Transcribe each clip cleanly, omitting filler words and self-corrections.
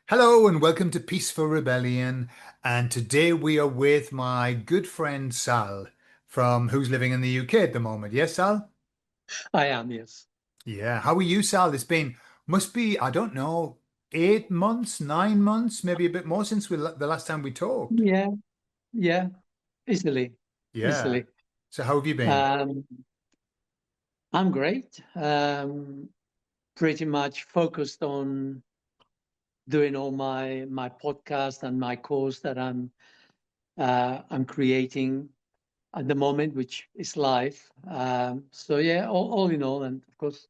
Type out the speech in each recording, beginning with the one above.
Hello and welcome to Peaceful Rebellion. And today we are with my good friend Sal from who's living in the UK at the moment. Yes, Sal? I am, yes. Yeah. How are you, Sal? It's been must be, I don't know, 8 months, 9 months, maybe a bit more since the last time we talked. Yeah, yeah, easily, Yeah. easily. So how have you been? Um, I'm great. Pretty much focused on doing all my podcast and my course that I'm creating at the moment, which is live. So yeah, all in all, and of course,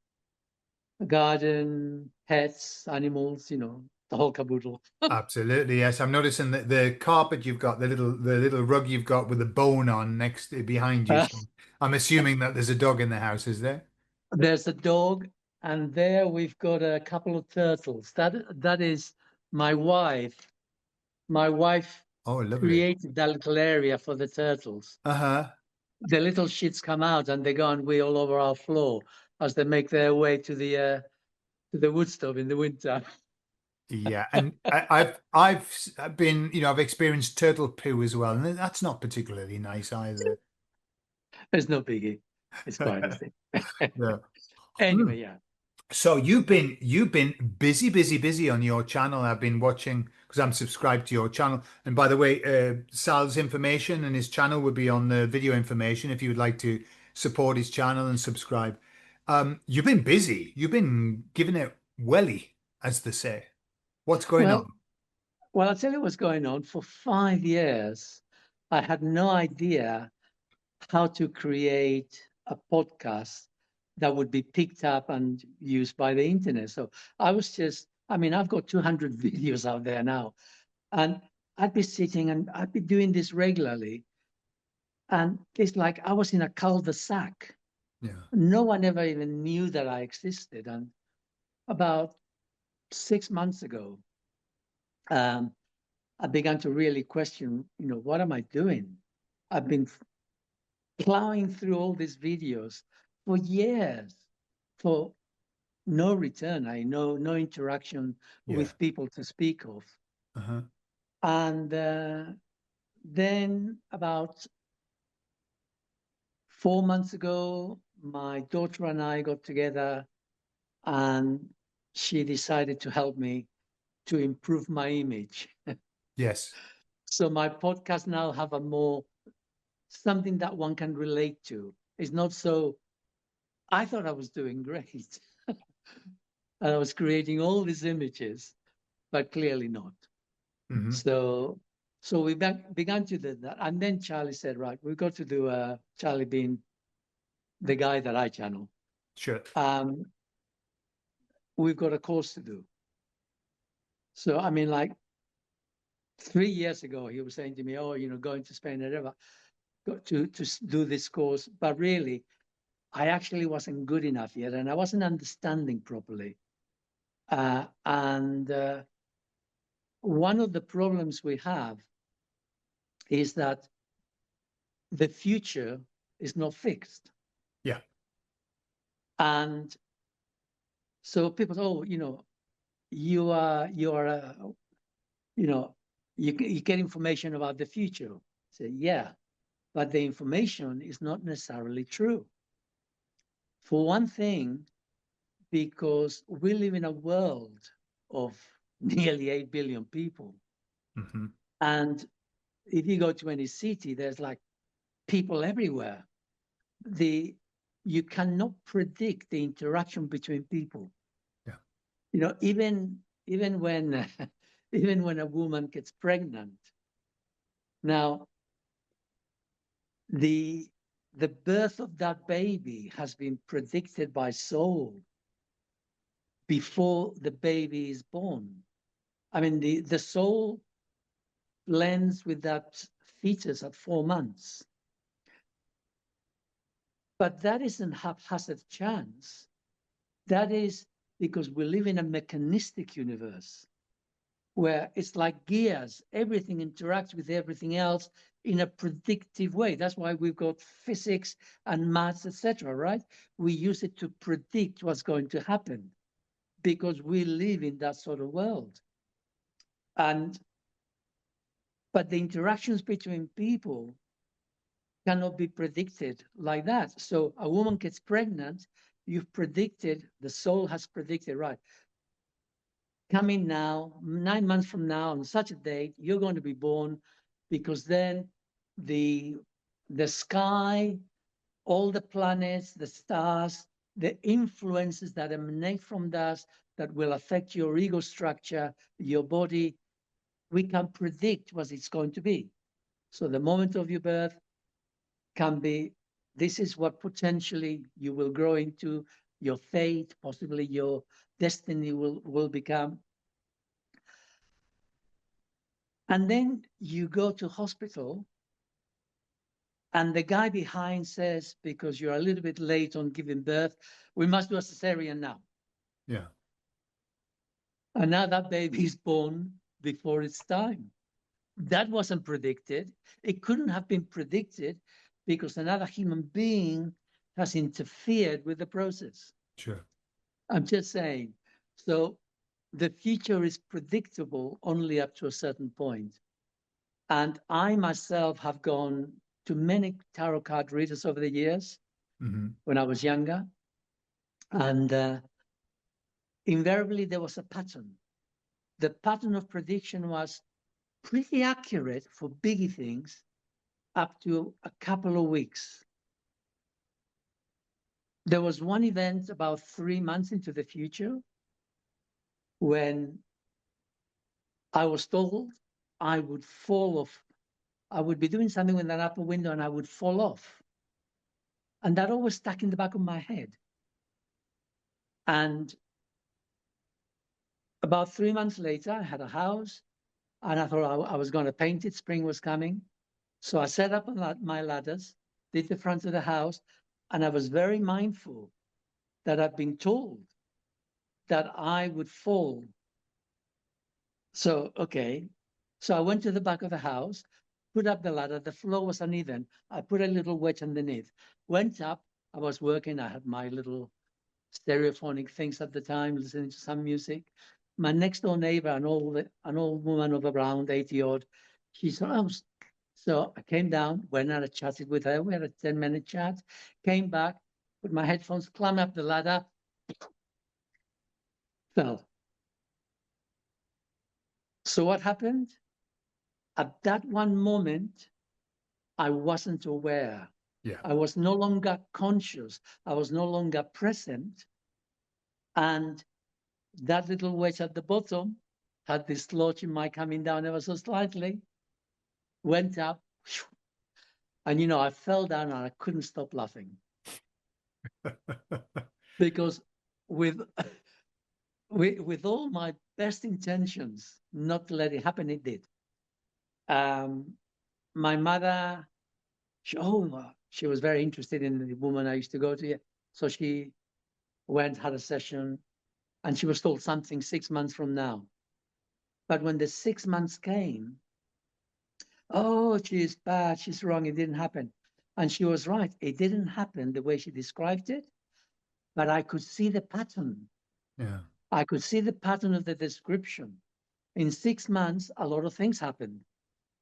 a garden, pets, animals, the whole caboodle. Absolutely, yes. I'm noticing that the carpet you've got, the little rug you've got with the bone on next behind you. Uh, So I'm assuming that there's a dog in the house, is there? there's a dog, and there we've got a couple of turtles. That is my wife. My wife Oh, lovely. created that little area for the turtles. Uh-huh. The little shits come out and they go and wee all over our floor as they make their way to the wood stove in the winter. Yeah, and I've been, I've experienced turtle poo as well, and that's not particularly nice either. It's no biggie. It's quite easy. Yeah. Anyway, Mm. yeah. So you've been busy, busy, busy on your channel. I've been watching because I'm subscribed to your channel. And by the way, Sal's information and his channel will be on the video information if you would like to support his channel and subscribe. You've been busy. You've been giving it welly, as they say. What's going Well, on? well, I'll tell you what's going on. For 5 years, I had no idea how to create a podcast that would be picked up and used by the internet. So I mean, I've got 200 videos out there now, and I'd be sitting and I'd be doing this regularly. And it's like I was in a cul-de-sac. Yeah. No one ever even knew that I existed. And about 6 months ago, um, I began to really question, what am I doing? I've been plowing through all these videos for years for no return. I know no interaction Yeah. with people to speak of. Uh-huh. And then about 4 months ago, my daughter and I got together and she decided to help me to improve my image. Yes. So my podcast now have a more something that one can relate to. It's not so, I thought I was doing great. And I was creating all these images, but clearly not. Hmm. So, so we began to do that. And then Charlie said, right, we've got to do Charlie being the guy that I channel. Sure. Um, we've got a course to do. So, I mean, like 3 years ago, he was saying to me, oh, going to Spain and ever got to do this course. But really, I actually wasn't good enough yet and I wasn't understanding properly. And one of the problems we have is that the future is not fixed. Yeah. And so people say, oh, you are you know you get information about the future. Say, yeah, but the information is not necessarily true. For one thing, because we live in a world of nearly 8 billion people. Hmm. And if you go to any city, there's like people everywhere. The You cannot predict the interaction between people. Yeah. Even when even when a woman gets pregnant. Now, the the birth of that baby has been predicted by soul before the baby is born. I mean, the soul blends with that fetus at 4 months. But that isn't haphazard chance. That is because we live in a mechanistic universe where it's like gears, everything interacts with everything else in a predictive way. That's why we've got physics and maths, etc., right? We use it to predict what's going to happen because we live in that sort of world. And but the interactions between people cannot be predicted like that. So a woman gets pregnant, you've predicted, the soul has predicted, right? Coming now, 9 months from now, on such a date, you're going to be born, because then the sky, all the planets, the stars, the influences that emanate from us that will affect your ego structure, your body, we can predict what it's going to be. So the moment of your birth can be, this is what potentially you will grow into, your fate, possibly your destiny will become. And then you go to hospital and the guy behind says, because you're a little bit late on giving birth, we must do a cesarean now. Yeah. And now that baby is born before its time. That wasn't predicted. It couldn't have been predicted because another human being has interfered with the process. Sure. I'm just saying. So the future is predictable only up to a certain point. And I myself have gone to many tarot card readers over the years when I was younger. And invariably, there was a pattern. The pattern of prediction was pretty accurate for biggie things up to a couple of weeks. There was one event about 3 months into the future when I was told I would fall off. I would be doing something with an upper window and I would fall off. And that always stuck in the back of my head. And about 3 months later, I had a house and I thought I was going to paint it. Spring was coming. So I set up my ladders, did the front of the house, and I was very mindful that I'd been told that I would fall. So, okay. So I went to the back of the house, put up the ladder. The floor was uneven. I put a little wedge underneath, went up. I was working. I had my little stereophonic things at the time, listening to some music. My next door neighbor, an old woman of around 80 odd, she said, oh. So I came down, went and I chatted with her. We had a 10-minute chat, came back, put my headphones, climbed up the ladder, fell. So what happened? At that one moment, I wasn't aware. Yeah. I was no longer conscious. I was no longer present. And that little wedge at the bottom had this lodge in my coming down ever so slightly, went up, and I fell down and I couldn't stop laughing. Because with all my best intentions not to let it happen, it did. My mother, she was very interested in the woman I used to go to. So she went, had a session, and she was told something 6 months from now. But when the 6 months came, oh, she's bad, she's wrong, it didn't happen. And she was right. It didn't happen the way she described it, but I could see the pattern. Yeah. I could see the pattern of the description. In 6 months, a lot of things happened.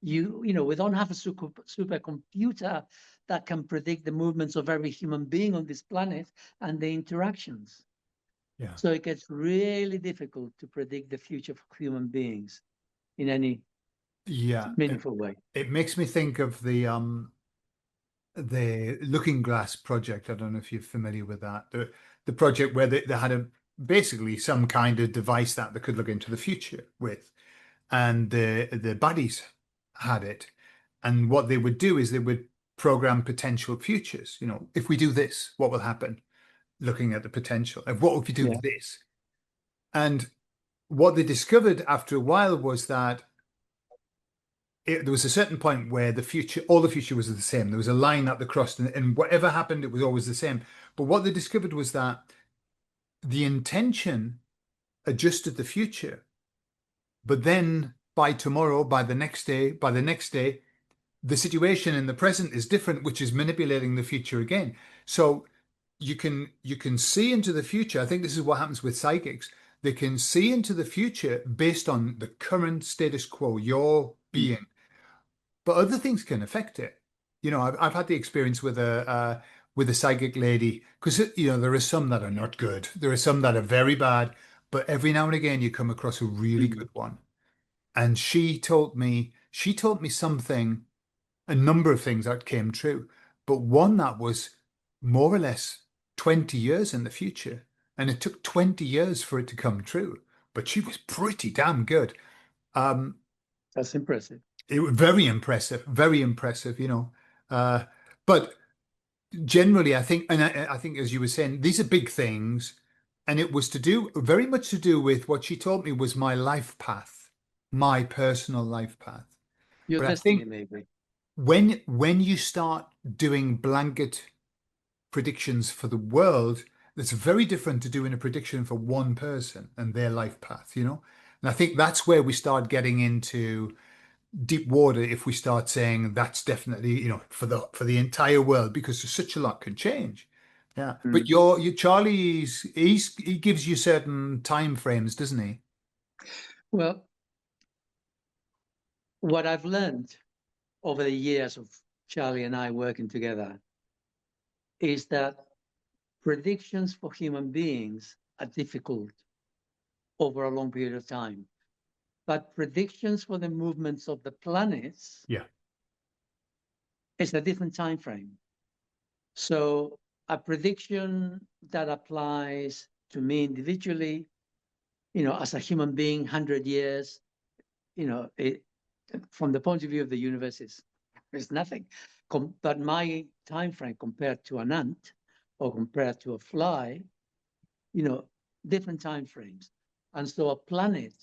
We don't have a supercomputer that can predict the movements of every human being on this planet and the interactions. Yeah. So it gets really difficult to predict the future of human beings in any meaningful way. It makes me think of the Looking Glass project. I don't know if you're familiar with that. The project where they had basically some kind of device that they could look into the future with. And the baddies had it. And what they would do is they would program potential futures. If we do this, what will happen? Looking at the potential. And what if we do this? And what they discovered after a while was that there was a certain point where all the future was the same. There was a line that they crossed, and whatever happened, it was always the same. But what they discovered was that the intention adjusted the future. But then by tomorrow, by the next day, the situation in the present is different, which is manipulating the future again. So you can see into the future. I think this is what happens with psychics. they can see into the future based on the current status quo, your Mm. being, but other things can affect it. I've had the experience with a psychic lady because there are some that are not good. There are some that are very bad, but every now and again you come across a really Mm. good one. And she told me something, a number of things that came true, but one that was more or less 20 years in the future. And it took 20 years for it to come true, but she was pretty damn good. Um, That's impressive. it was very impressive, very impressive, Uh, but generally, I think, and I think, as you were saying, these are big things, and it was very much to do with what she told me was my life path, my personal life path. Your But I destiny, think maybe. when you start doing blanket predictions for the world, it's very different to doing a prediction for one person and their life path. And I think that's where we start getting into deep water if we start saying that's definitely, for the entire world, because such a lot can change. Yeah. But Mm. your Charlie's he gives you certain time frames, doesn't he? Well, what I've learned over the years of Charlie and I working together is that predictions for human beings are difficult over a long period of time. But predictions for the movements of the planets Yeah. is a different time frame. So a prediction that applies to me individually, as a human being, 100 years, from the point of view of the universe, is nothing. But my time frame compared to an ant or compared to a fly, different time frames. And so a planet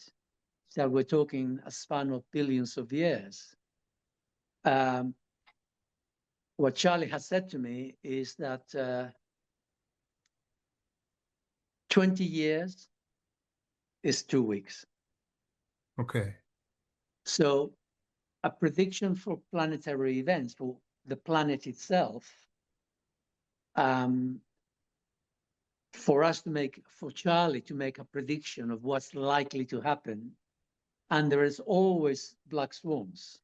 that we're talking a span of billions of years. Um, what Charlie has said to me is that 20 years is 2 weeks. Okay. So a prediction for planetary events, for the planet itself, um, for Charlie to make a prediction of what's likely to happen, and there is always black swans,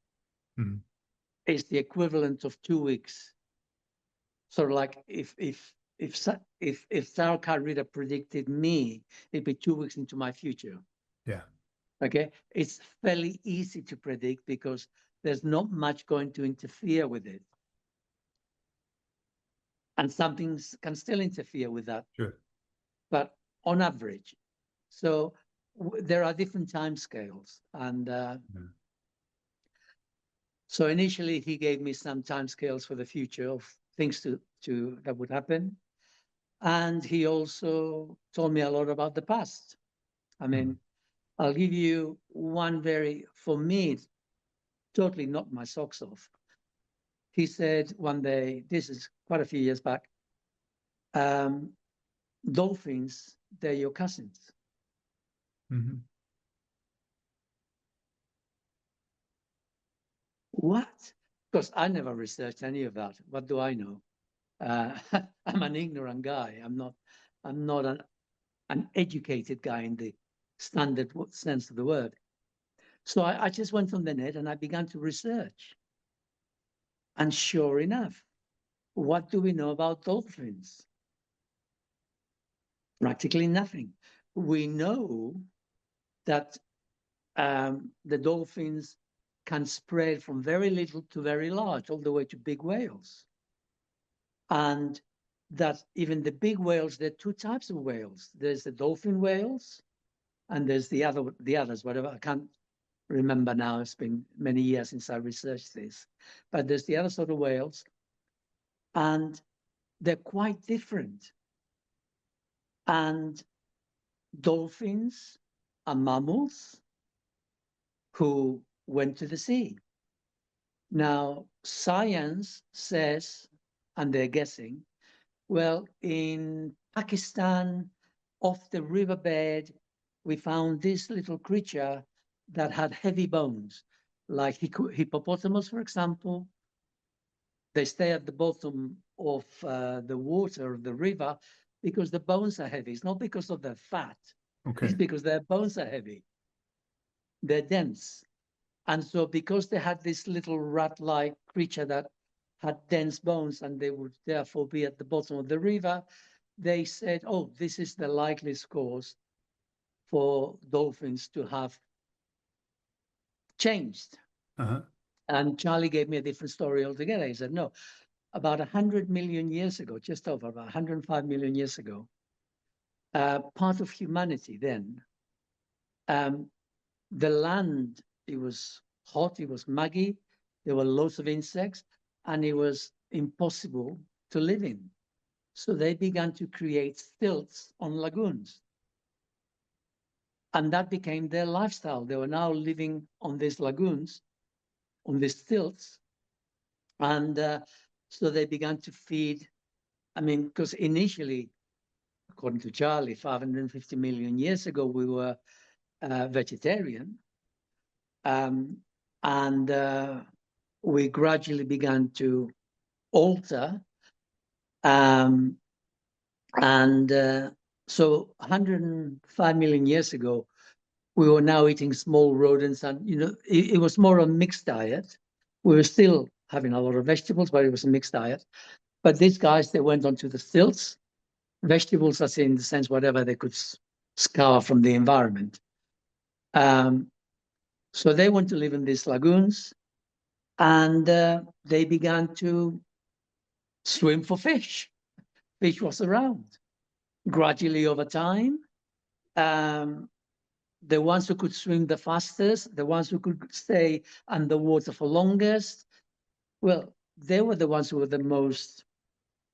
Mm. is the equivalent of 2 weeks. Sort of like if Sarah Reader predicted me, it'd be 2 weeks into my future. Yeah. Okay, it's fairly easy to predict because there's not much going to interfere with it, and some things can still interfere with that, Sure. but on average. So there are different time scales, and Yeah. so initially he gave me some time scales for the future of things that would happen, and he also told me a lot about the past. I Mm. mean, I'll give you one for me, totally knocked my socks off. He said one day, this is quite a few years back, um, dolphins, they're your cousins. Mhm. What? Because I never researched any of that. What do I know? I'm an ignorant guy. I'm not an educated guy in the standard sense of the word. So I just went on the net and I began to research. And sure enough, what do we know about dolphins? Practically nothing. We know that the dolphins can spread from very little to very large, all the way to big whales. And that even the big whales, there are two types of whales. There's the dolphin whales, and there's the others, whatever. I can't remember now. It's been many years since I researched this. But there's the other sort of whales, and they're quite different. And dolphins are mammals who went to the sea. Now, science says, and they're guessing, well, in Pakistan, off the riverbed, we found this little creature that had heavy bones, like hippopotamus, for example. They stay at the bottom of the water, the river, because the bones are heavy. It's not because of the fat. Okay. It's because their bones are heavy, they're dense. And so because they had this little rat-like creature that had dense bones and they would therefore be at the bottom of the river, they said, oh, this is the likeliest cause for dolphins to have changed. Uh-huh. And Charlie gave me a different story altogether. He said, no, about 100 million years ago, just over about 105 million years ago, part of humanity then, um, the land, it was hot, it was muggy, there were lots of insects, and it was impossible to live in. So they began to create stilts on lagoons. And that became their lifestyle. They were now living on these lagoons, on these stilts. And so they began to feed. I mean, because initially, according to Charlie, 550 million years ago, we were vegetarian. And we gradually began to alter. Um, and so 105 million years ago, we were now eating small rodents, and it was more a mixed diet. We were still having a lot of vegetables, but it was a mixed diet. But these guys, they went onto the stilts. Vegetables, as in the sense whatever they could scour from the environment. So they went to live in these lagoons, and they began to swim for fish. Fish was around. Gradually over time, the ones who could swim the fastest, the ones who could stay underwater for longest, well, they were the ones who were the most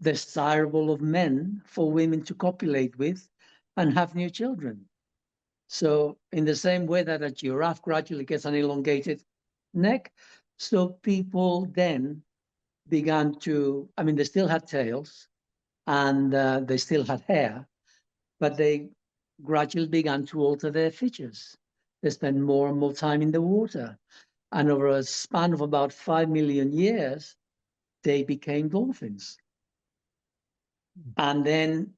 desirable of men for women to copulate with and have new children. So in the same way that a giraffe gradually gets an elongated neck, so people then began to, I mean, they still had tails and they still had hair, but they gradually began to alter their features. They spent more and more time in the water. And over a span of about 5 million years, they became dolphins. And then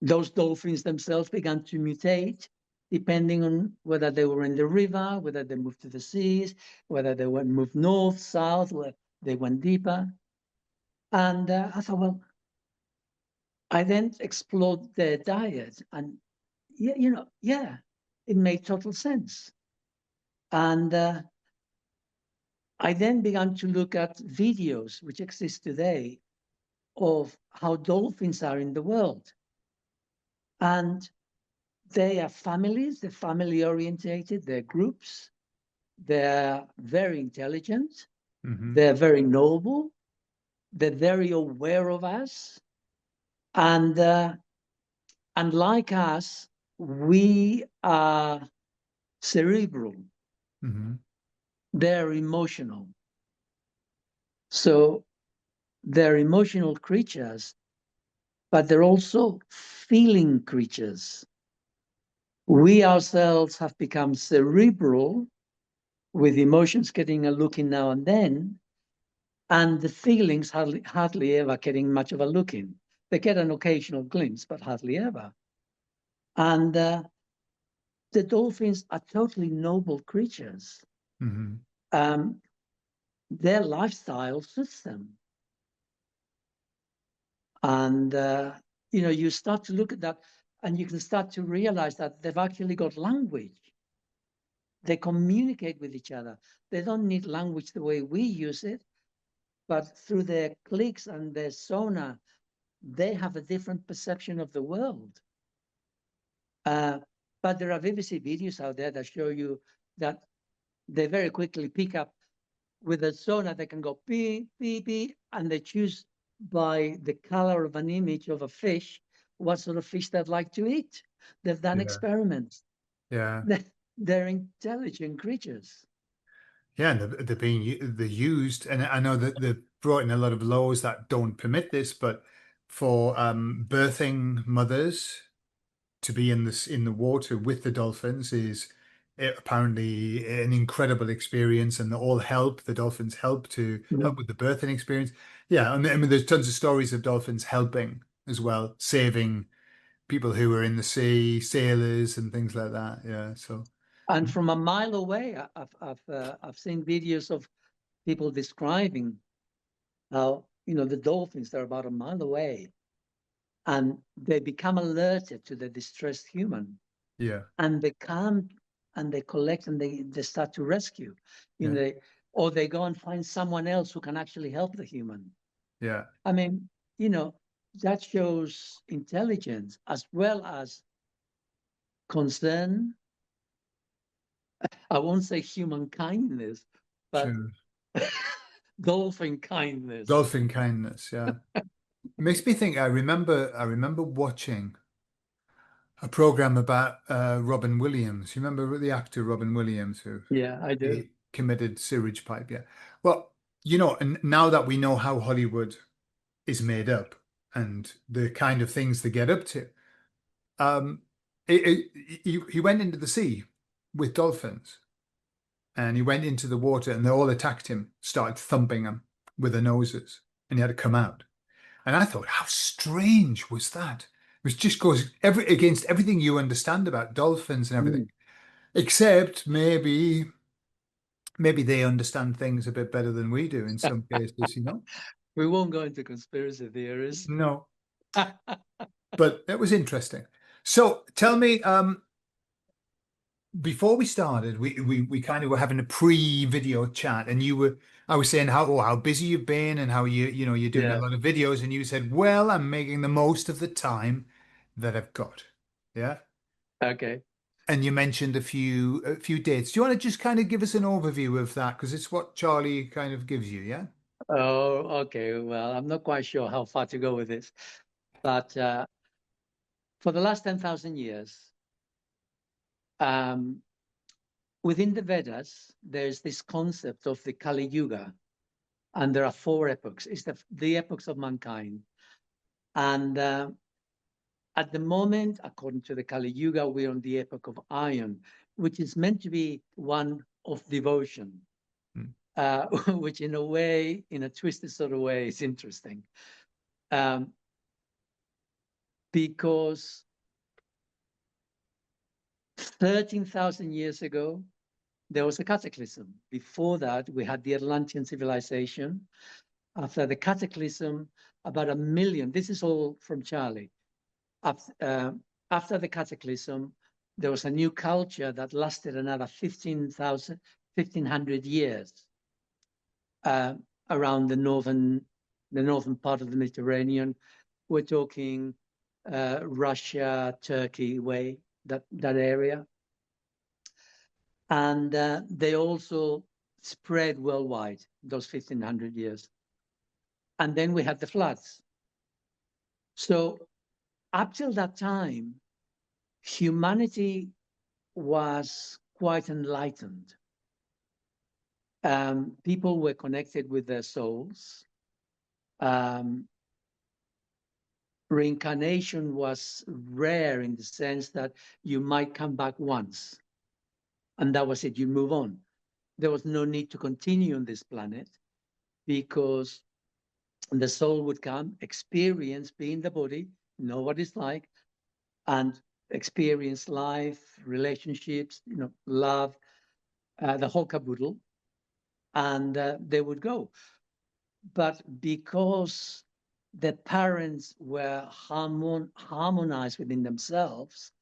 those dolphins themselves began to mutate depending on whether they were in the river, whether they moved to the seas, whether they moved north, south, where they went deeper. And I thought, well, I then explored their diet, and yeah, it made total sense. And I then began to look at videos which exist today of how dolphins are in the world. And they are families, they're family orientated, they're groups, they're very intelligent, they're very noble, they're very aware of us. And like us, we are cerebral, they're emotional. So they're emotional creatures, but they're also feeling creatures. We ourselves have become cerebral, with emotions getting a look in now and then, and the feelings hardly ever getting much of a look in. They get an occasional glimpse, but hardly ever. And the dolphins are totally noble creatures. Their lifestyle suits them. And, you start to look at that and you can start to realize that they've actually got language. They communicate with each other. They don't need language the way we use it, but through their clicks and their sonar, they have a different perception of the world. But there are BBC videos out there that show you that they very quickly pick up with a sonar. They can go beep, beep, beep, and they choose by the color of an image of a fish what sort of fish they'd like to eat. They've done experiments. Yeah. They're intelligent creatures. Yeah, and they're used, and I know that they've brought in a lot of laws that don't permit this, but for birthing mothers to be in the water with the dolphins is apparently an incredible experience, and they all help. The dolphins help to help with the birthing experience. Yeah, I mean, there's tons of stories of dolphins helping as well, saving people who were in the sea, sailors and things like that. Yeah. So And from a mile away, I've seen videos of people describing how, the dolphins, they're about a mile away, and they become alerted to the distressed human, yeah, and they come and they collect and they start to rescue, yeah, or they go and find someone else who can actually help the human. yeah. I mean, that shows intelligence as well as concern. I won't say human kindness, but Sure. dolphin kindness. Dolphin kindness. Yeah. It makes me think. I remember watching a program about Robin Williams. You remember the actor Robin Williams who Yeah, I do. he committed sewage pipe? Yeah. Well, and now that we know how Hollywood is made up and the kind of things they get up to, um, he went into the sea with dolphins and he went into the water and they all attacked him, started thumping him with their noses, and he had to come out. And I thought, how strange was that? It was just goes against everything you understand about dolphins and everything, Mm. except maybe they understand things a bit better than we do in some cases. We won't go into conspiracy theories. No, but that was interesting. So tell me, before we started, we kind of were having a pre-video chat, and I was saying how busy you've been and how you're doing a Yeah. lot of videos, and you said, well, I'm making the most of the time that I've got. Yeah. Okay. And you mentioned a few dates. Do you want to just kind of give us an overview of that? Because it's what Charlie kind of gives you, yeah? Oh, okay. Well, I'm not quite sure how far to go with this, but for the last 10,000 years, um, within the Vedas, there's this concept of the Kali Yuga, and there are four epochs. It's the epochs of mankind. And at the moment, according to the Kali Yuga, we're on the epoch of iron, which is meant to be one of devotion, Mm, which in a way, in a twisted sort of way, is interesting. Um, because 13,000 years ago, there was a cataclysm. Before that, we had the Atlantean civilization. After the cataclysm, about 1 million, this is all from Charlie. After the cataclysm, there was a new culture that lasted another 1,500 years uh, around the northern part of the Mediterranean. We're talking Russia, Turkey way, that area. And they also spread worldwide, those 1,500 years. And then we had the floods. So up till that time, humanity was quite enlightened. People were connected with their souls. Um, Reincarnation was rare in the sense that you might come back once, and that was it, you move on. There was no need to continue on this planet because the soul would come, experience being the body, know what it's like, and experience life, relationships, love, the whole caboodle, and they would go. But because the parents were harmonized within themselves,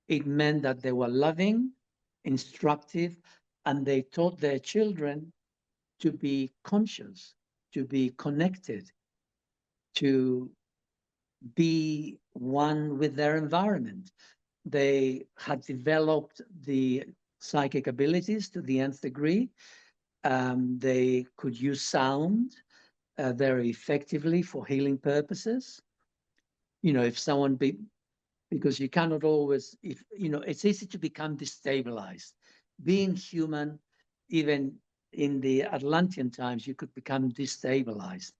it meant that they were loving, instructive, and they taught their children to be conscious, to be connected, to be one with their environment. They had developed the psychic abilities to the nth degree. They could use sound very effectively for healing purposes. If someone because you cannot always, it's easy to become destabilized. Being human, even in the Atlantean times, you could become destabilized,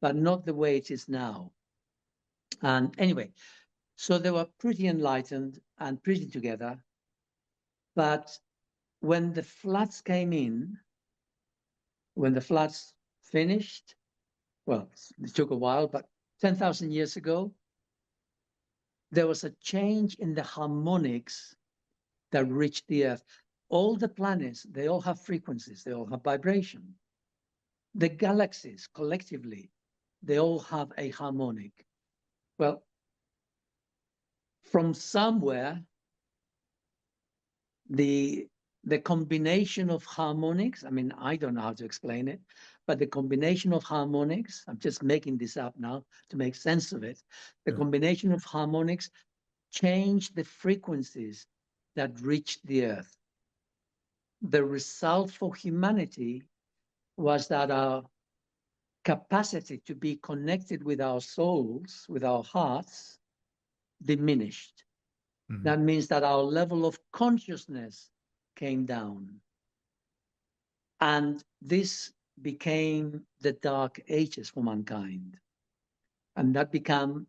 but not the way it is now. And anyway, so they were pretty enlightened and pretty together. But when the floods came in, when the floods finished, well, it took a while, but 10,000 years ago, there was a change in the harmonics that reached the Earth. All the planets, they all have frequencies, they all have vibration. The galaxies collectively, they all have a harmonic. Well, from somewhere, the combination of harmonics, I mean, I don't know how to explain it, but the combination of harmonics, I'm just making this up now to make sense of it. The combination of harmonics changed the frequencies that reached the Earth. The result for humanity was that our capacity to be connected with our souls, with our hearts, diminished. Mm-hmm. That means that our level of consciousness came down. And this became the dark ages for mankind. And that came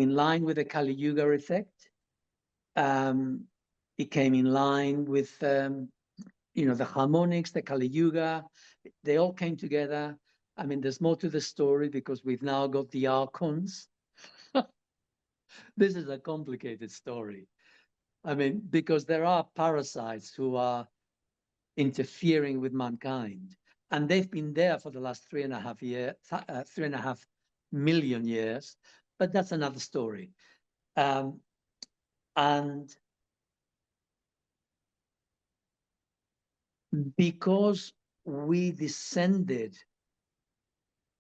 in line with the Kali Yuga effect. It came in line with the harmonics, the Kali Yuga. They all came together. I mean, there's more to the story because we've now got the archons. This is a complicated story. I mean, because there are parasites who are interfering with mankind, and they've been there for the last 3.5 million years, but that's another story. And because we descended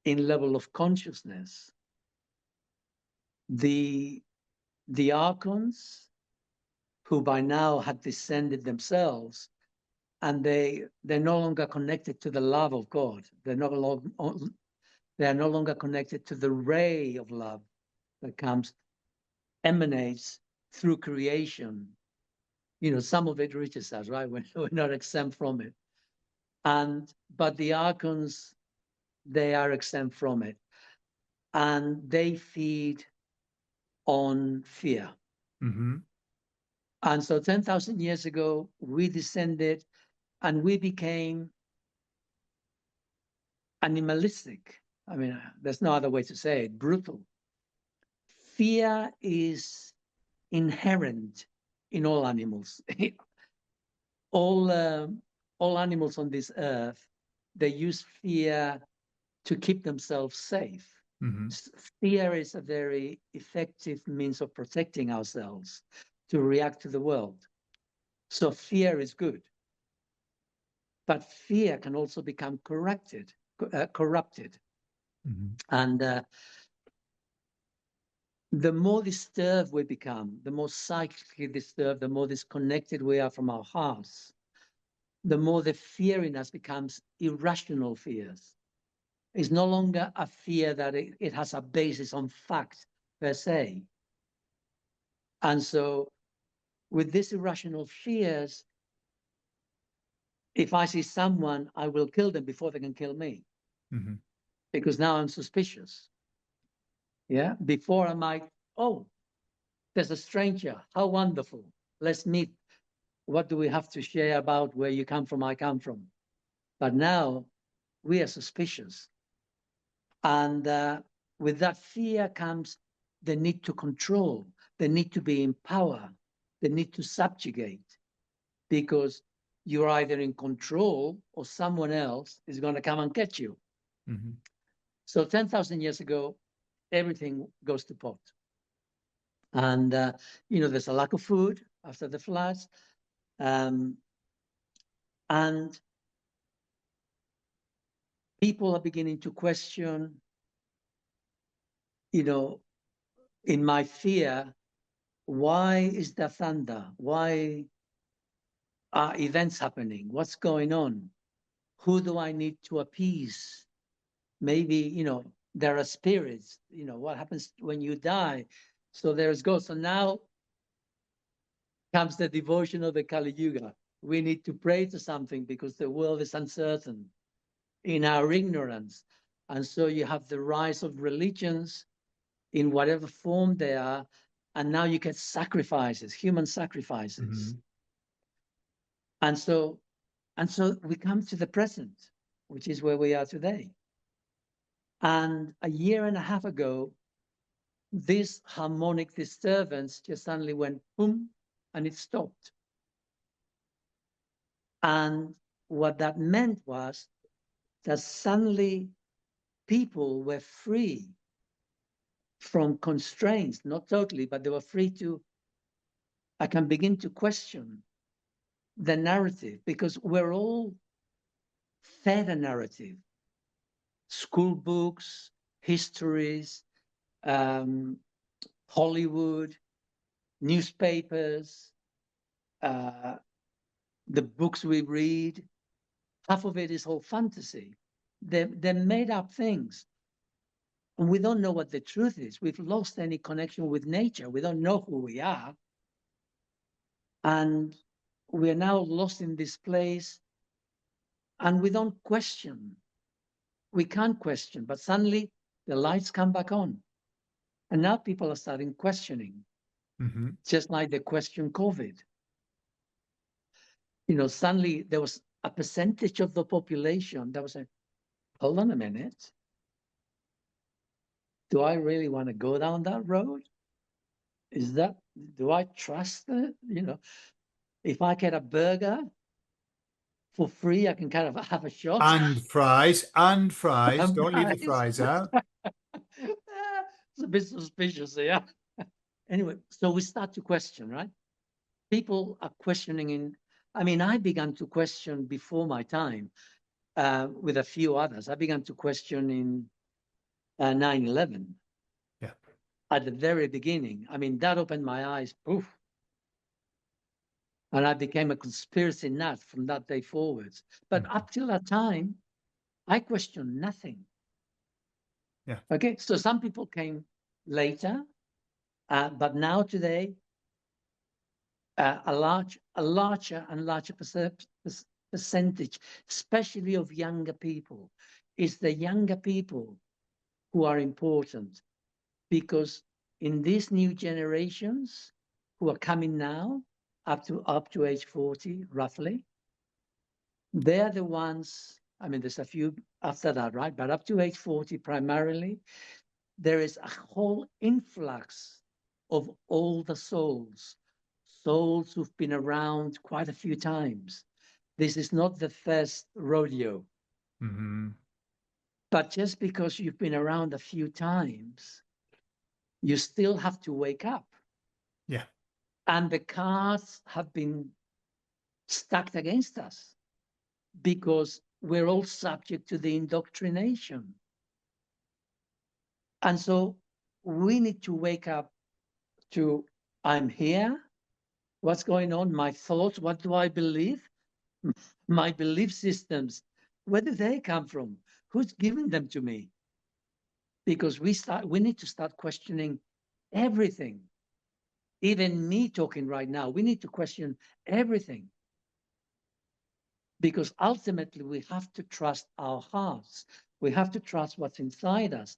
in level of consciousness, the archons, who by now had descended themselves, and they're no longer connected to the love of God. They are no longer connected to the ray of love that emanates through creation. Some of it reaches us, right? We're not exempt from it. But the archons, they are exempt from it. And they feed on fear. Mm-hmm. And so 10,000 years ago, we descended and we became animalistic. I mean, there's no other way to say it, brutal. Fear is inherent in all animals. all animals on this earth, they use fear to keep themselves safe. Mm-hmm. Fear is a very effective means of protecting ourselves to react to the world. So fear is good. But fear can also become corrupted. Mm-hmm. And the more disturbed we become, the more psychically disturbed, the more disconnected we are from our hearts, the more the fear in us becomes irrational fears. It's no longer a fear that it has a basis on fact per se. And so with these irrational fears, if I see someone, I will kill them before they can kill me. Mm-hmm. Because now I'm suspicious. Yeah. Before I might, oh, there's a stranger. How wonderful. Let's meet. What do we have to share about where you come from, I come from? But now we are suspicious. And with that fear comes the need to control, the need to be in power, the need to subjugate, because you're either in control or someone else is going to come and catch you. Mm-hmm. So 10,000 years ago, everything goes to pot. And, there's a lack of food after the floods. And people are beginning to question, in my fear, why is there thunder? Why are events happening? What's going on? Who do I need to appease? Maybe, there are spirits, what happens when you die? So there's ghosts. So now comes the devotion of the Kali Yuga. We need to pray to something because the world is uncertain in our ignorance. And so you have the rise of religions in whatever form they are. And now you get sacrifices, human sacrifices. Mm-hmm. And so we come to the present, which is where we are today. And a year and a half ago, this harmonic disturbance just suddenly went boom, and it stopped. And what that meant was that suddenly people were free from constraints, not totally, but they were free to, I can begin to question the narrative, because we're all fed a narrative, school books, histories, Hollywood, newspapers, the books we read. Half of it is all fantasy. They're made up things. And we don't know what the truth is. We've lost any connection with nature. We don't know who we are. And we're now lost in this place, and we don't question. We can't question, but suddenly the lights come back on. And now people are starting questioning, just like they question COVID. You know, suddenly there was a percentage of the population that was like, hold on a minute. Do I really want to go down that road? Do I trust it? You know, if I get a burger for free, I can kind of have a shot. And fries, and fries. And Don't leave the fries. fries out. It's a bit suspicious, yeah. Anyway, so we start to question, right? People are questioning I began to question before my time with a few others. I began to question in 9/11. Yeah. At the very beginning. I mean, that opened my eyes, poof. And I became a conspiracy nut from that day forwards. But up till that time, I questioned nothing. Yeah. Okay, so some people came later, but now today, a larger and larger percentage, especially of younger people, is the younger people who are important, because in these new generations who are coming now, up to age 40, roughly, they're the ones. I mean, there's a few after that, right? But up to age 40, primarily, there is a whole influx of older souls who've been around quite a few times. This is not the first rodeo. But just because you've been around a few times, you still have to wake up. Yeah. And the cards have been stacked against us because we're all subject to the indoctrination. And so we need to wake up to, I'm here. What's going on? My thoughts, what do I believe? My belief systems, where do they come from? Who's giving them to me? Because we need to start questioning everything. Even me talking right now, we need to question everything. Because ultimately we have to trust our hearts. We have to trust what's inside us.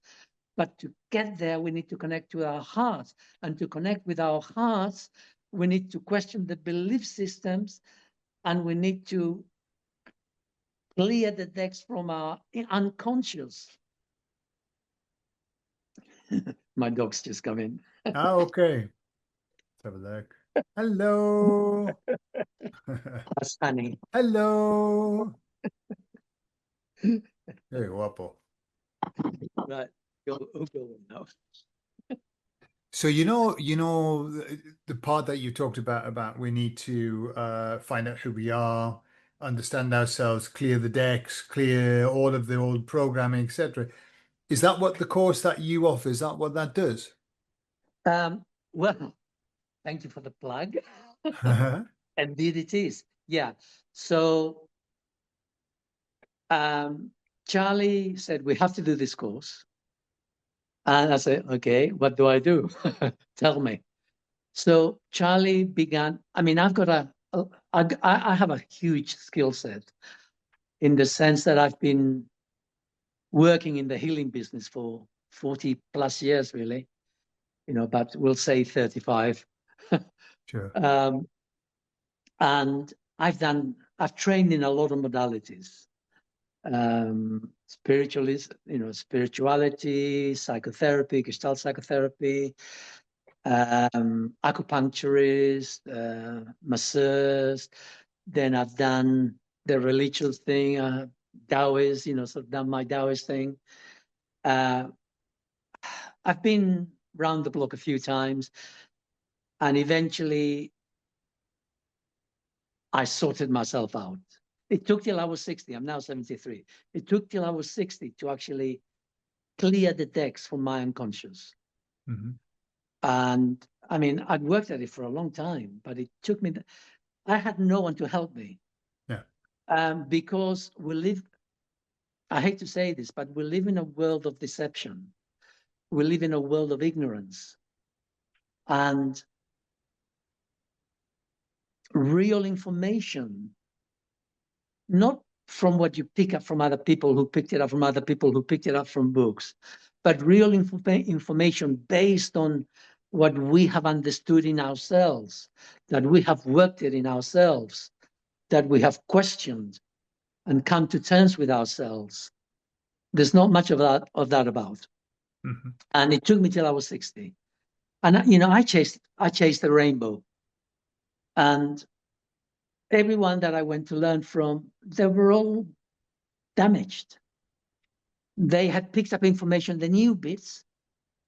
But to get there, we need to connect to our hearts. And to connect with our hearts, we need to question the belief systems, and we need to clear the decks from our unconscious. My dog's just come in. Okay. Let's have a look. Hello. That's funny. Hello. Very guapo. Right. Go now. So the part that you talked about we need to find out who we are, understand ourselves, clear the decks, clear all of the old programming, etc. Is that what the course that you offer? Is that what that does? Well, thank you for the plug. Indeed, it is. Yeah. So Charlie said, we have to do this course. And I said, okay, what do I do? Tell me. So Charlie began, I have a huge skill set in the sense that I've been working in the healing business for 40 plus years, really, but we'll say 35. Sure. And I've trained in a lot of modalities. spiritualism, spirituality, psychotherapy, Gestalt psychotherapy, acupuncturist, masseurs. Then I've done the religious thing, Taoist, sort of done my Taoist thing. I've been round the block a few times, and eventually I sorted myself out. It took till I was 60. I'm now 73. It took till I was 60 to actually clear the decks from my unconscious. Mm-hmm. And I mean, I'd worked at it for a long time, but it took me, I had no one to help me. Yeah. Because I hate to say this, but we live in a world of deception. We live in a world of ignorance. And real information, not from what you pick up from other people who picked it up from other people who picked it up from books, but real information based on what we have understood in ourselves, that we have worked it in ourselves, that we have questioned and come to terms with ourselves. There's not much of that about. Mm-hmm. And it took me till I was 60. And I chased the rainbow. And everyone that I went to learn from, they were all damaged. They had picked up information, they knew bits,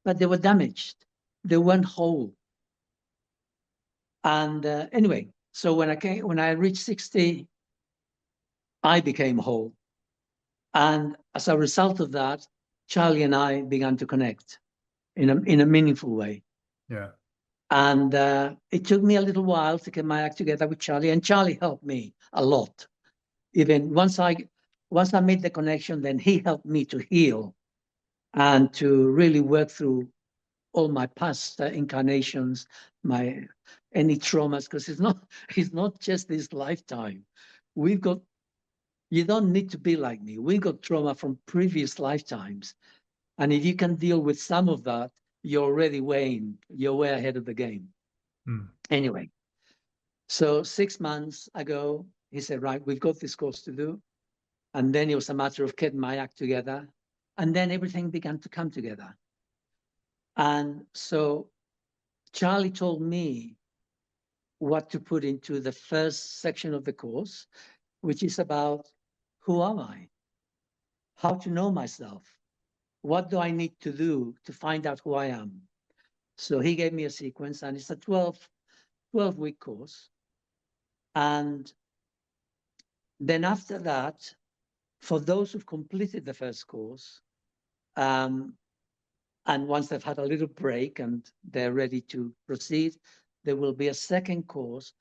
but they were damaged. They weren't whole. And anyway, so when I reached 60, I became whole. And as a result of that, Charlie and I began to connect in a meaningful way. Yeah. And it took me a little while to get my act together with Charlie, and Charlie helped me a lot. Even once I made the connection, then he helped me to heal and to really work through all my past incarnations, any traumas, because it's not just this lifetime. You don't need to be like me. We got trauma from previous lifetimes. And if you can deal with some of that, you're way ahead of the game. Mm. Anyway, so 6 months ago, he said, right, we've got this course to do. And then it was a matter of getting my act together. And then everything began to come together. And so Charlie told me what to put into the first section of the course, which is about who am I? How to know myself? What do I need to do to find out who I am? So he gave me a sequence, and it's a 12-week course. And then after that, for those who've completed the first course, and once they've had a little break and they're ready to proceed, there will be a second course,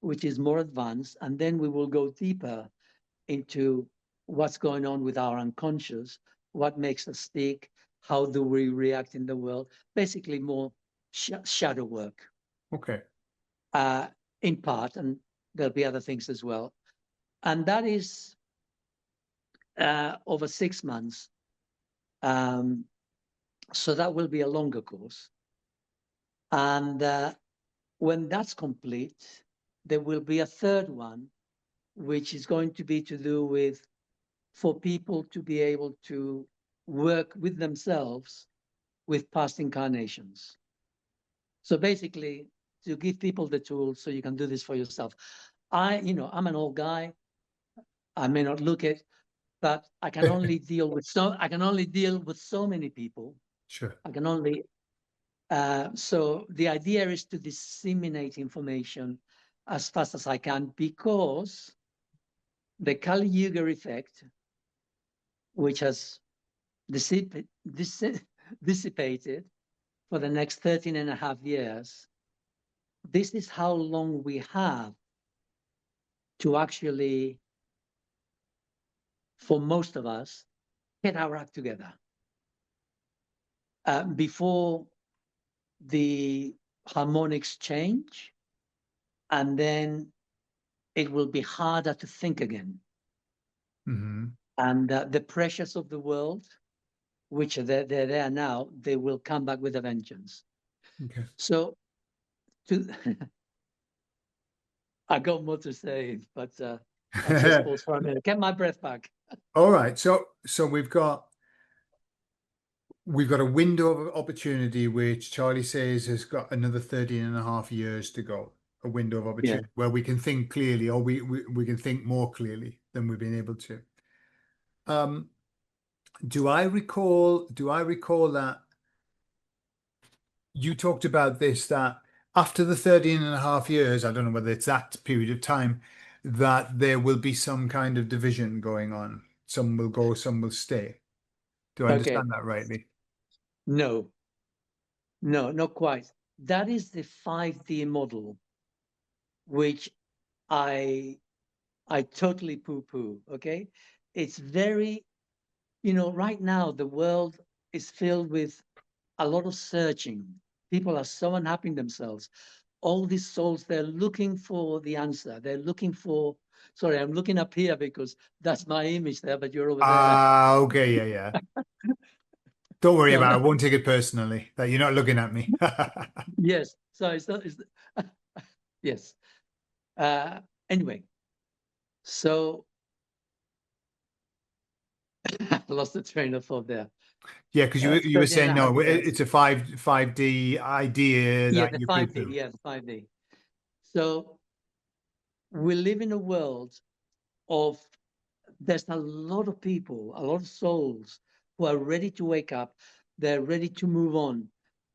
which is more advanced, and then we will go deeper into what's going on with our unconscious, what makes us tick, how do we react in the world, basically more shadow work. Okay. In part, and there'll be other things as well. And that is over 6 months. So that will be a longer course. And when that's complete, there will be a third one, which is going to be to do with for people to be able to work with themselves with past incarnations. So basically, to give people the tools so you can do this for yourself. I'm an old guy. I may not look it, but I can only deal with so many people. Sure. I can only so the idea is to disseminate information as fast as I can, because the Kali Yuga effect, which has dissipated for the next 13 and a half years, this is how long we have to actually, for most of us, get our act together. Before the harmonics change, and then it will be harder to think again. Mm-hmm. And the pressures of the world, which they're there now, they will come back with a vengeance. Okay. So I got more to say, but I'll just pause for a minute, get my breath back. All right. So we've got a window of opportunity which Charlie says has got another 13 and a half years to go. A window of Yeah. opportunity where we can think clearly, or we can think more clearly than we've been able to. Um, do I recall that you talked about this, that after the 13 and a half years, I don't know whether it's that period of time, that there will be some kind of division going on. Some will go, some will stay. Do I Okay. understand that rightly? No, no, not quite. That is the 5D model, which I I totally poo-poo. Okay. It's very, right now the world is filled with a lot of searching. People are so unhappy in themselves. All these souls, they're looking for the answer. They're looking for, sorry, I'm looking up here because that's my image there, but you're over there. Ah, okay, yeah, yeah. Don't worry No, about no, it. I won't take it personally that you're not looking at me. yes. So it's not, yes. Anyway, so I lost the train of thought there. Yeah, because you were 13 and saying a half no, years. it's a five D idea Yeah, that the you 5D. poo-poo. Yeah, the 5D. So we live in a world of, there's a lot of people, a lot of souls who are ready to wake up. They're ready to move on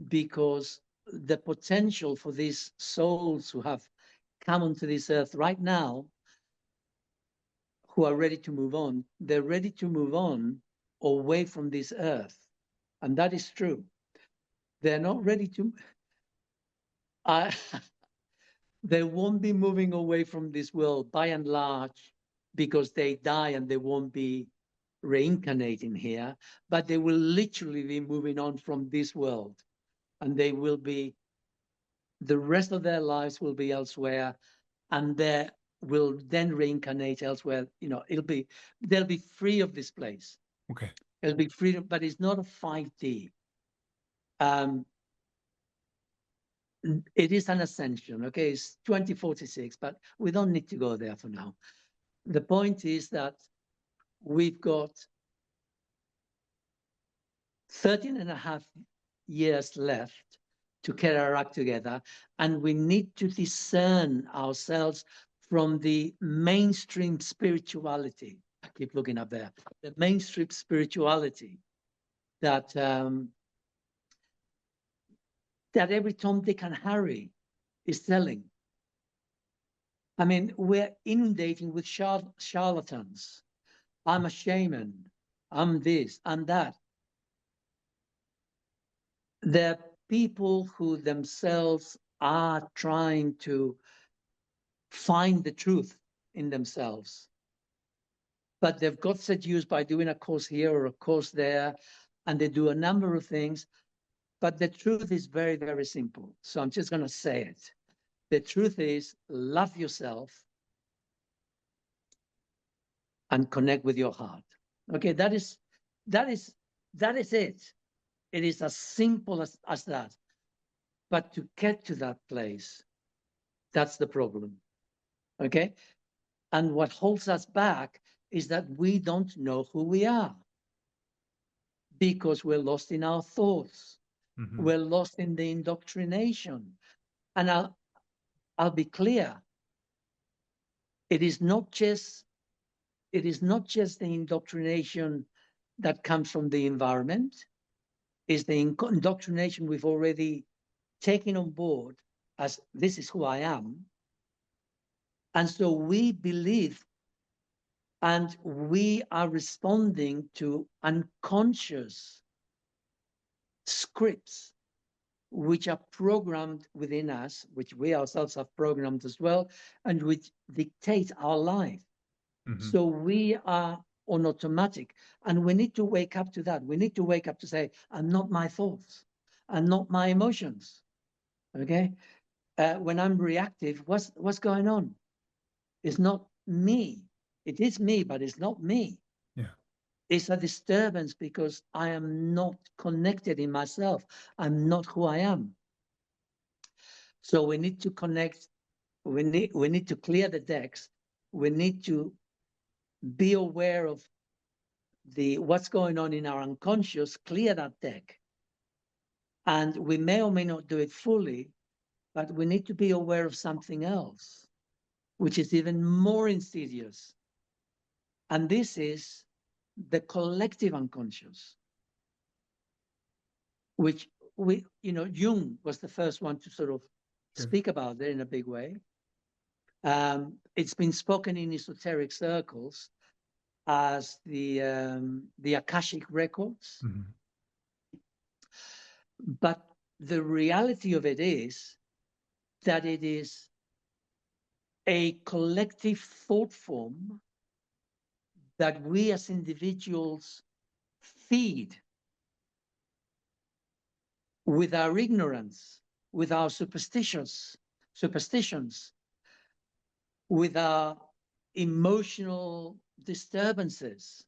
because the potential for these souls who have come onto this earth right now, who are ready to move on, they're ready to move on away from this earth. And that is true. They're not ready to, I, they won't be moving away from this world by and large because they die and they won't be reincarnating here, but they will literally be moving on from this world, and they will be, the rest of their lives will be elsewhere, and they will then reincarnate elsewhere. They'll be free of this place. Okay. It'll be freedom, but it's not a 5D. Um, it is an ascension. Okay, it's 2046, but we don't need to go there for now. The point is that we've got 13 and a half years left to get our act together, and we need to discern ourselves from the mainstream spirituality. I keep looking up there. The mainstream spirituality that that every Tom, Dick, and Harry is selling. I mean, we're inundating with charlatans. I'm a shaman. I'm this. I'm that. There are people who themselves are trying to find the truth in themselves, but they've got seduced by doing a course here or a course there, and they do a number of things. But the truth is very, very simple. So I'm just going to say it. The truth is, love yourself and connect with your heart. Okay, that is it. It is as simple as that. But to get to that place, that's the problem. Okay. And what holds us back is that we don't know who we are because we're lost in our thoughts. Hmm. We're lost in the indoctrination. And I'll be clear. It is not just the indoctrination that comes from the environment. It's the indoctrination we've already taken on board as this is who I am. And so we believe, and we are responding to unconscious scripts which are programmed within us, which we ourselves have programmed as well, and which dictate our life. Hmm. So we are on automatic, and we need to wake up to that. We need to wake up to say, I'm not my thoughts, I'm not my emotions. Okay. When I'm reactive, what's going on? It's not me. It is me, but it's not me. Yeah. It's a disturbance because I am not connected in myself. I'm not who I am. So we need to connect. We need to clear the decks. We need to be aware of what's going on in our unconscious, clear that deck. And we may or may not do it fully, but we need to be aware of something else, which is even more insidious. And this is the collective unconscious, which Jung was the first one to sort of speak about it in a big way. It's been spoken in esoteric circles as the Akashic records. Mm-hmm. But the reality of it is that it is a collective thought form that we as individuals feed with our ignorance, with our superstitions, with our emotional disturbances.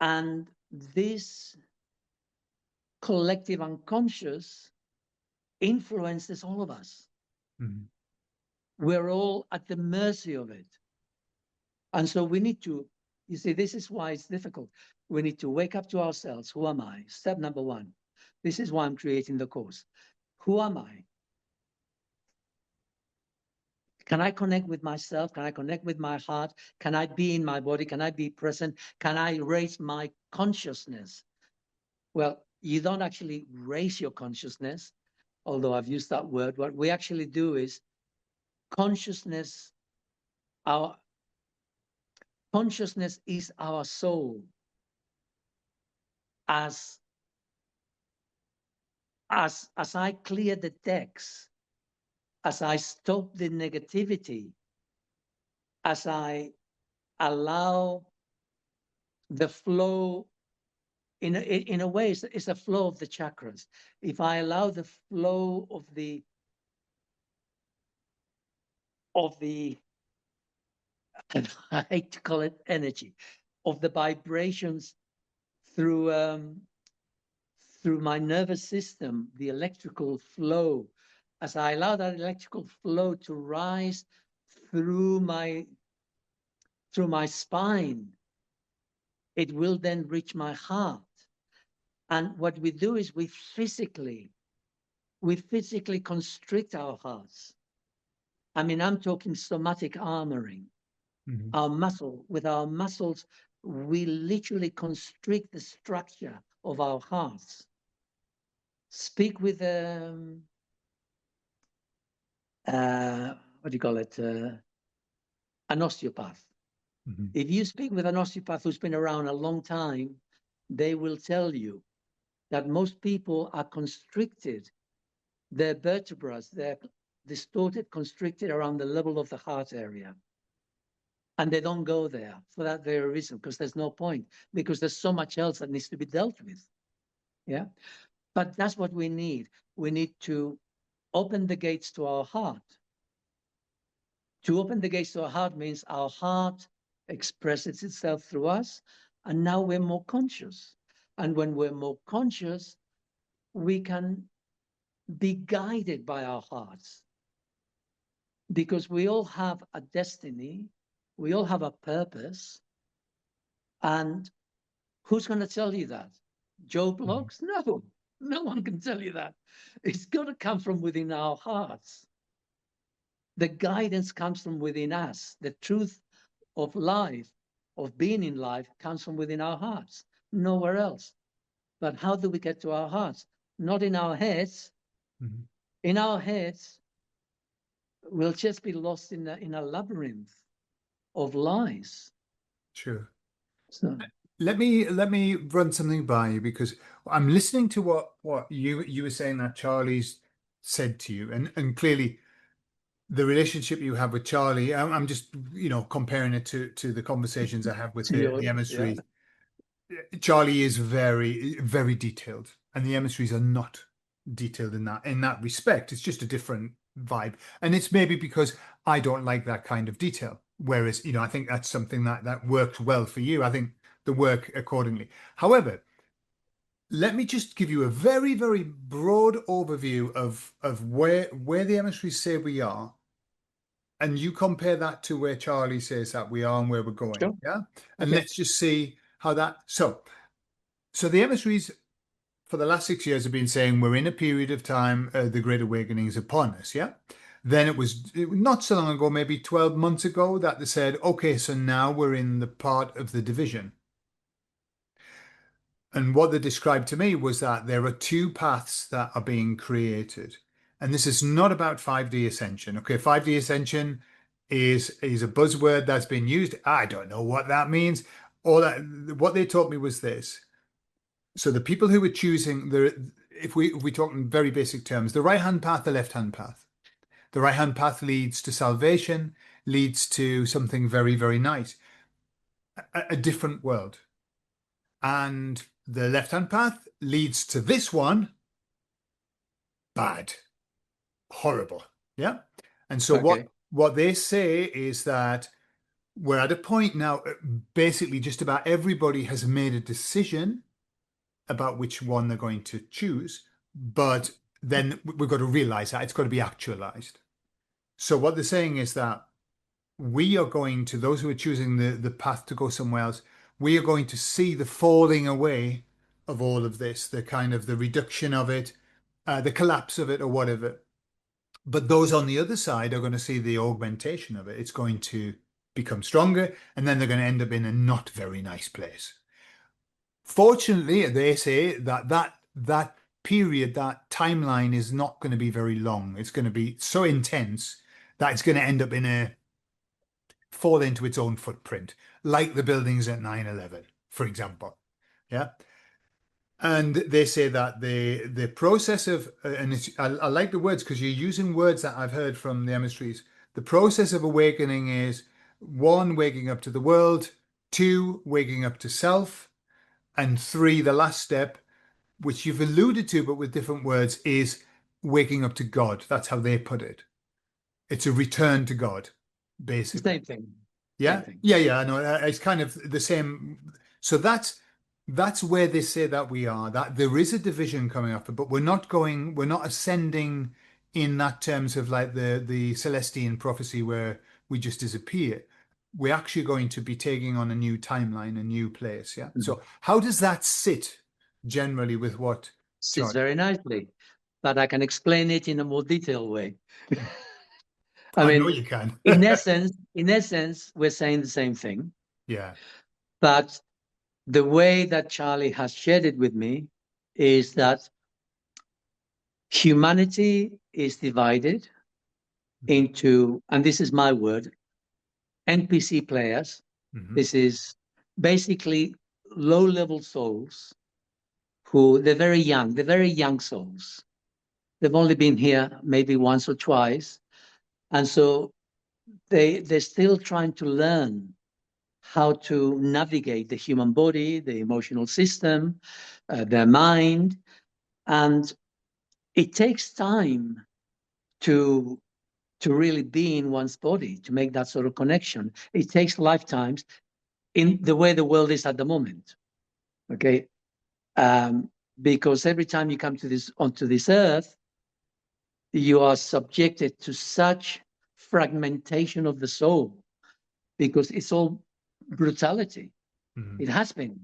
And this collective unconscious influences all of us. Mm-hmm. We're all at the mercy of it. And so we need to, you see, this is why it's difficult. We need to wake up to ourselves. Who am I? Step number one. This is why I'm creating the course. Who am I? Can I connect with myself? Can I connect with my heart? Can I be in my body? Can I be present? Can I raise my consciousness? Well, you don't actually raise your consciousness, although I've used that word. What we actually do is consciousness, our consciousness is our soul. As I clear the decks, as I stop the negativity, as I allow the flow, in a way, it's a flow of the chakras. If I allow the flow of the I hate to call it energy, of the vibrations through my nervous system, the electrical flow, as I allow that electrical flow to rise through my spine, it will then reach my heart. And what we do is we physically constrict our hearts. I mean, I'm talking somatic armoring. Mm-hmm. With our muscles, we literally constrict the structure of our hearts. Speak with what do you call it? An osteopath. Mm-hmm. If you speak with an osteopath who's been around a long time, they will tell you that most people are constricted. Their vertebrae, they're distorted, constricted around the level of the heart area. And they don't go there for that very reason, because there's no point, because there's so much else that needs to be dealt with. Yeah. But that's what we need. We need to open the gates to our heart. To open the gates to our heart means our heart expresses itself through us, and now we're more conscious. And when we're more conscious, we can be guided by our hearts, because we all have a destiny, we all have a purpose. And who's going to tell you that? Joe Blogs? No, no one can tell you that. It's got to come from within our hearts. The guidance comes from within us. The truth of life, of being in life, comes from within our hearts, nowhere else. But how do we get to our hearts? Not in our heads. Mm-hmm. In our heads, we'll just be lost in a labyrinth of lies. Sure. So, Let me run something by you, because I'm listening to what you were saying that Charlie's said to you, and clearly the relationship you have with Charlie, I'm just comparing it to the conversations I have with to the yours, yeah. emissaries. Charlie is very, very detailed, and the emissaries are not detailed in that respect. It's just a different vibe, and it's maybe because I don't like that kind of detail. Whereas, I think that's something that worked well for you. I think the work accordingly. However, let me just give you a very, very broad overview of where the emissaries say we are, and you compare that to where Charlie says that we are and where we're going. Sure. Yeah. And Okay. let's just see how that so the emissaries for the last 6 years have been saying we're in a period of time, the Great Awakening is upon us, yeah? Then not so long ago, maybe 12 months ago, that they said, okay, so now we're in the part of the division. And what they described to me was that there are two paths that are being created. And this is not about 5D ascension. Okay, 5D ascension is a buzzword that's been used. I don't know what that means. What they taught me was this. So the people who were choosing if we talk in very basic terms, the right-hand path, the left-hand path. The right-hand path leads to salvation, leads to something very, very nice, a different world. And the left-hand path leads to this one, bad, horrible. Yeah. And so what Okay. what they say is that we're at a point now, basically just about everybody has made a decision about which one they're going to choose, but then we've got to realize that it's got to be actualized. So what they're saying is that we are going to, those who are choosing the path to go somewhere else, we are going to see the falling away of all of this, the kind of the reduction of it, the collapse of it, or whatever. But those on the other side are going to see the augmentation of it. It's going to become stronger, and then they're going to end up in a not very nice place. Fortunately, they say that period, that timeline is not going to be very long. It's going to be so intense that it's going to end up fall into its own footprint, like the buildings at 9/11, for example. Yeah. And they say that the process of, and I like the words because you're using words that I've heard from the emissaries. The process of awakening is one, waking up to the world, two, waking up to self, and three, the last step, which you've alluded to, but with different words, is waking up to God. That's how they put it. It's a return to God, basically. Same thing. Same Yeah, thing. yeah, yeah. I know. It's kind of the same. So that's where they say that we are. That there is a division coming up, but we're not ascending in that terms of like the Celestian prophecy where we just disappear. We're actually going to be taking on a new timeline, a new place. Yeah. Mhm. So how does that sit generally with what Sits John? very nicely, but I can explain it in a more detailed way. I I know mean, you can. in essence, we're saying the same thing, Yeah. but the way that Charlie has shared it with me is that humanity is divided into, and this is my word, NPC players. Hmm. This is basically low-level souls who they're very young souls. They've only been here maybe once or twice. And so they're still trying to learn how to navigate the human body, the emotional system, their mind. And it takes time to really be in one's body, to make that sort of connection. It takes lifetimes in the way the world is at the moment. Okay. Because every time you come onto this earth, you are subjected to such fragmentation of the soul because it's all brutality. Hmm. It has been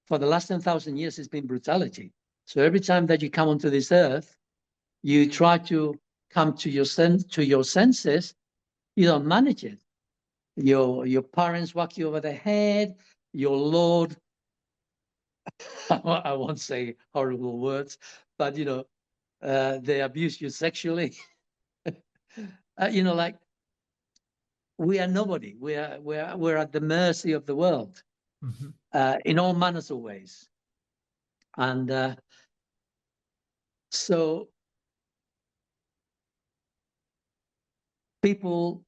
for the last 10,000 years. It's been brutality. So every time that you come onto this earth, you try to come to your senses. You don't manage it. Your parents whack you over the head. Your Lord, I won't say horrible words, but they abuse you sexually. Like we are nobody. We're at the mercy of the world Hmm. in all manners of ways. And so people,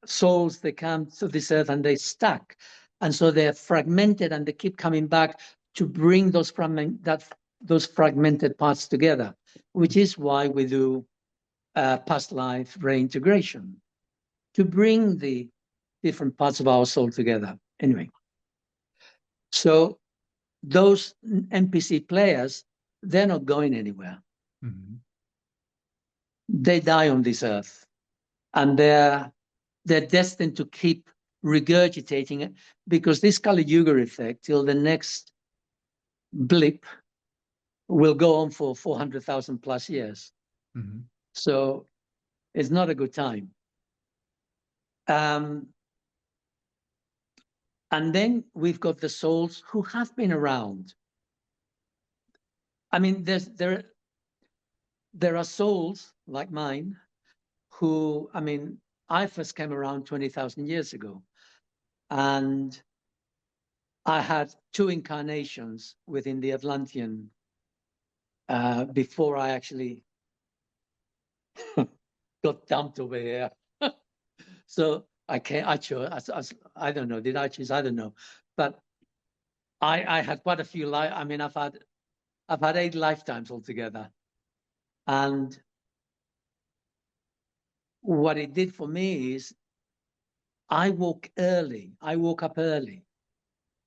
souls, they come to this earth and they stuck, and so they're fragmented, and they keep coming back to bring those fragmented parts together, which is why we do past life reintegration, to bring the different parts of our soul together. Anyway, so those NPC players, they're not going anywhere. Hmm. They die on this earth, and they're destined to keep regurgitating it, because this Kali Yuga effect till the next blip will go on for 400,000 plus years. Mm-hmm. So it's not a good time. And then we've got the souls who have been around. I mean, there are souls like mine who, I mean, I first came around 20,000 years ago, and I had 2 incarnations within the Atlantean before I actually got dumped over here. So I chose, I don't know, did I choose? I don't know. But I had quite a few I mean, I've had 8 lifetimes altogether. And what it did for me is I woke up early.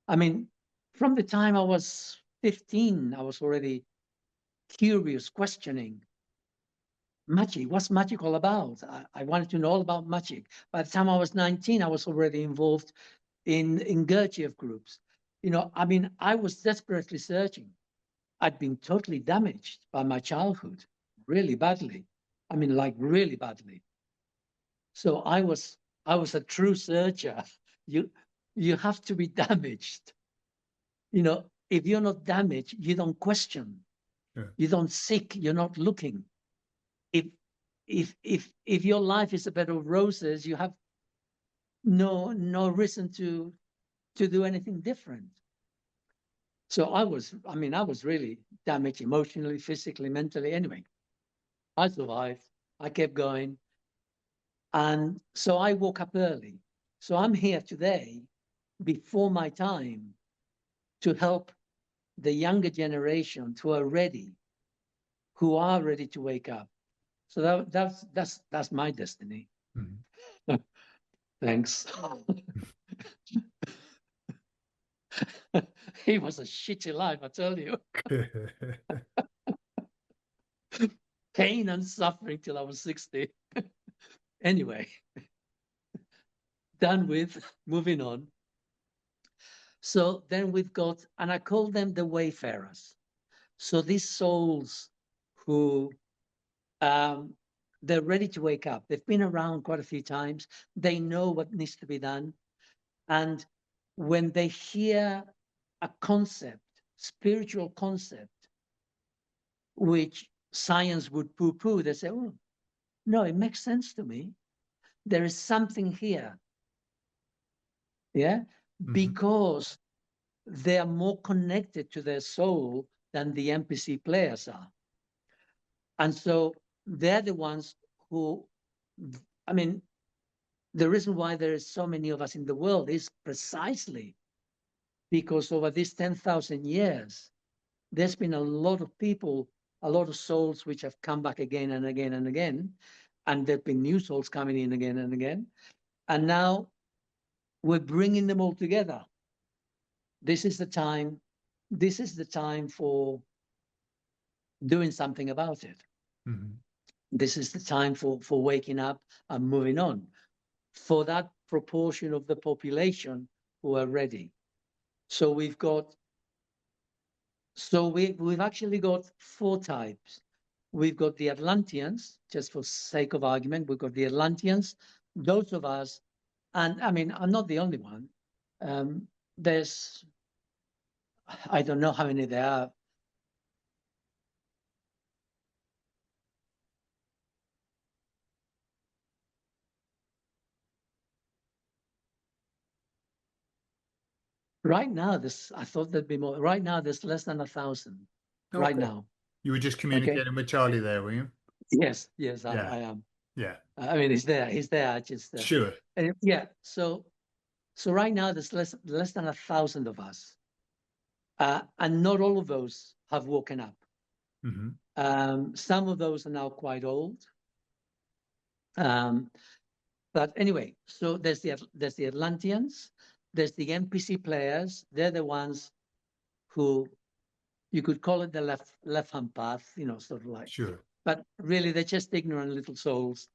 I mean, from the time I was 15, I was already curious, questioning magic. What's magic all about? I wanted to know all about magic. By the time I was 19, I was already involved in Gurdjieff groups. You know, I mean, I was desperately searching. I'd been totally damaged by my childhood, really badly. I mean, like really badly. So I was a true searcher. You have to be damaged. You know, if you're not damaged, you don't question. Sure. You don't seek. You're not looking. If your life is a bed of roses, you have no reason to do anything different. So I was really damaged emotionally, physically, mentally. Anyway, I survived. I kept going. And so I woke up early. So I'm here today before my time to help the younger generation who are ready to wake up. So that's my destiny. Mm-hmm. Thanks. It was a shitty life, I tell you. Pain and suffering till I was 60. Anyway, done with, moving on. So then we've got, and I call them the wayfarers. So these souls who, they're ready to wake up. They've been around quite a few times. They know what needs to be done. And when they hear a concept, spiritual concept, which science would poo-poo, they say, oh, no, it makes sense to me. There is something here. Yeah, Mm-hmm. because they are more connected to their soul than the NPC players are. And so they're the ones who, I mean, the reason why there is so many of us in the world is precisely because over these 10,000 years, there's been a lot of people, a lot of souls which have come back again and again and again. And there've been new souls coming in again and again. And now we're bringing them all together. This is the time for doing something about it. Mm-hmm. This is the time for waking up and moving on for that proportion of the population who are ready. So we've actually got 4 types. We've got the Atlanteans, just for sake of argument, we've got the Atlanteans, those of us, and I mean, I'm not the only one. There's, I don't know how many there are. Right now, I thought there'd be more. Right now, there's less than 1,000. Okay. Right now. You were just communicating with Charlie there, were you? Yes, Yeah. I am. Yeah. I mean, he's there. Just Sure. yeah. So right now, there's less than 1,000 of us, and not all of those have woken up. Mm-hmm. Some of those are now quite old. But anyway, so there's the Atlanteans, there's the NPC players. They're the ones who you could call it the left-hand path, you know, sort of like. Sure. But really, they're just ignorant little souls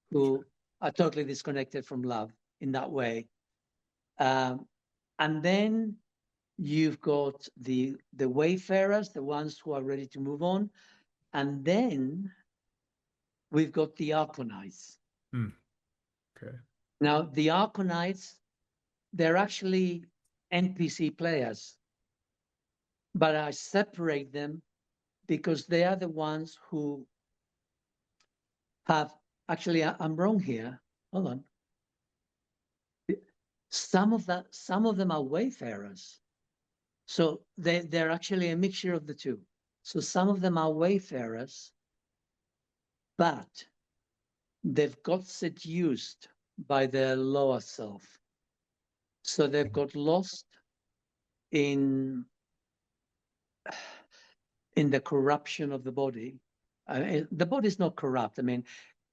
who are totally disconnected from love in that way. And then you've got the wayfarers, the ones who are ready to move on. And then we've got the Archonites. Okay. Now, the Archonites, they're actually NPC players, but I separate them because they are the ones who have, actually, I'm wrong here. Hold on. Some of them are wayfarers. So they're actually a mixture of the two. So some of them are wayfarers, but they've got seduced by their lower self. So they've got lost in the corruption of the body. The body is not corrupt. I mean,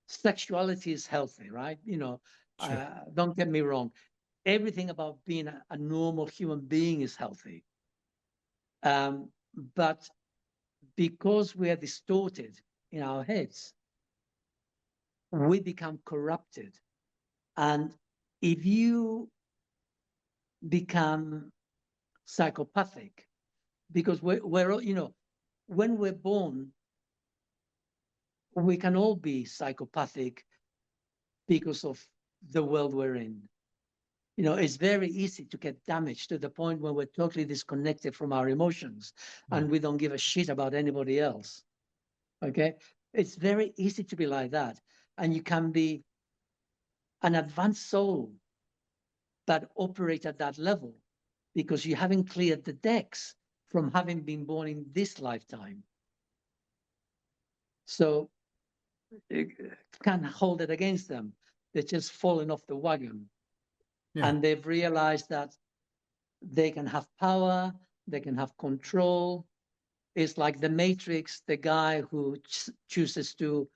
sexuality is healthy, right? Sure. Don't get me wrong. Everything about being a normal human being is healthy. But because we are distorted in our heads, we become corrupted. And if you become psychopathic, because we're all, when we're born, we can all be psychopathic because of the world we're in. It's very easy to get damaged to the point where we're totally disconnected from our emotions and we don't give a shit about anybody else. Okay? It's very easy to be like that. And you can be an advanced soul that operate at that level because you haven't cleared the decks from having been born in this lifetime. So it can't hold it against them. They're just falling off the wagon. Yeah. And they've realized that they can have power, they can have control. It's like the Matrix, the guy who chooses to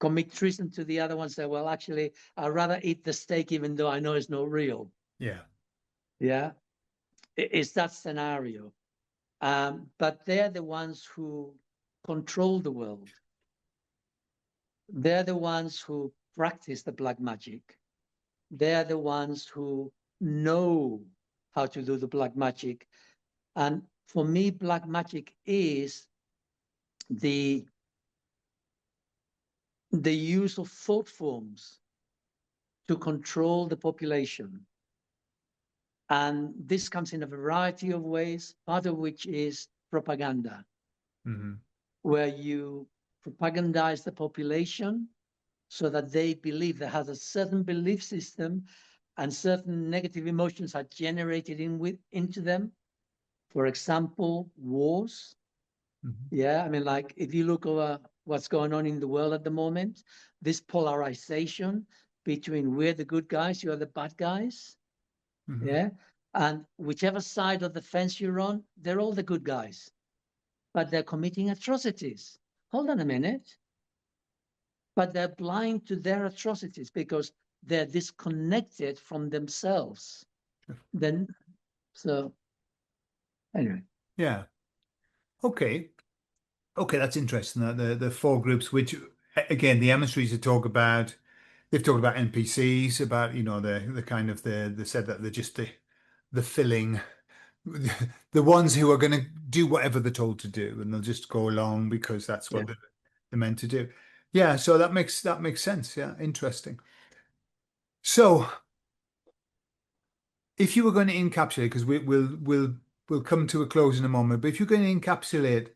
commit treason to the other one, say, well, actually, I'd rather eat the steak even though I know it's not real. Yeah. Yeah. It's that scenario. But they're the ones who control the world. They're the ones who practice the black magic. They're the ones who know how to do the black magic. And for me, black magic is the use of thought forms to control the population. And this comes in a variety of ways, part of which is propaganda, where you propagandize the population so that they believe they have a certain belief system and certain negative emotions are generated into them. For example, wars. Yeah, I mean, like if you look over what's going on in the world at the moment, this polarization between we're the good guys, you're the bad guys. Yeah. And whichever side of the fence you're on, they're all the good guys, but they're committing atrocities. Hold on a minute. But they're blind to their atrocities because they're disconnected from themselves. Then, so anyway. Yeah. Okay. Okay, that's interesting. That the four groups, which again, the emissaries they've talked about NPCs, about the kind of they said that they're just the filling, the ones who are going to do whatever they're told to do, and they'll just go along because that's what they're meant to do. Yeah, so that makes sense. Yeah, interesting. So if you were going to encapsulate, because we'll come to a close in a moment, but if you're going to encapsulate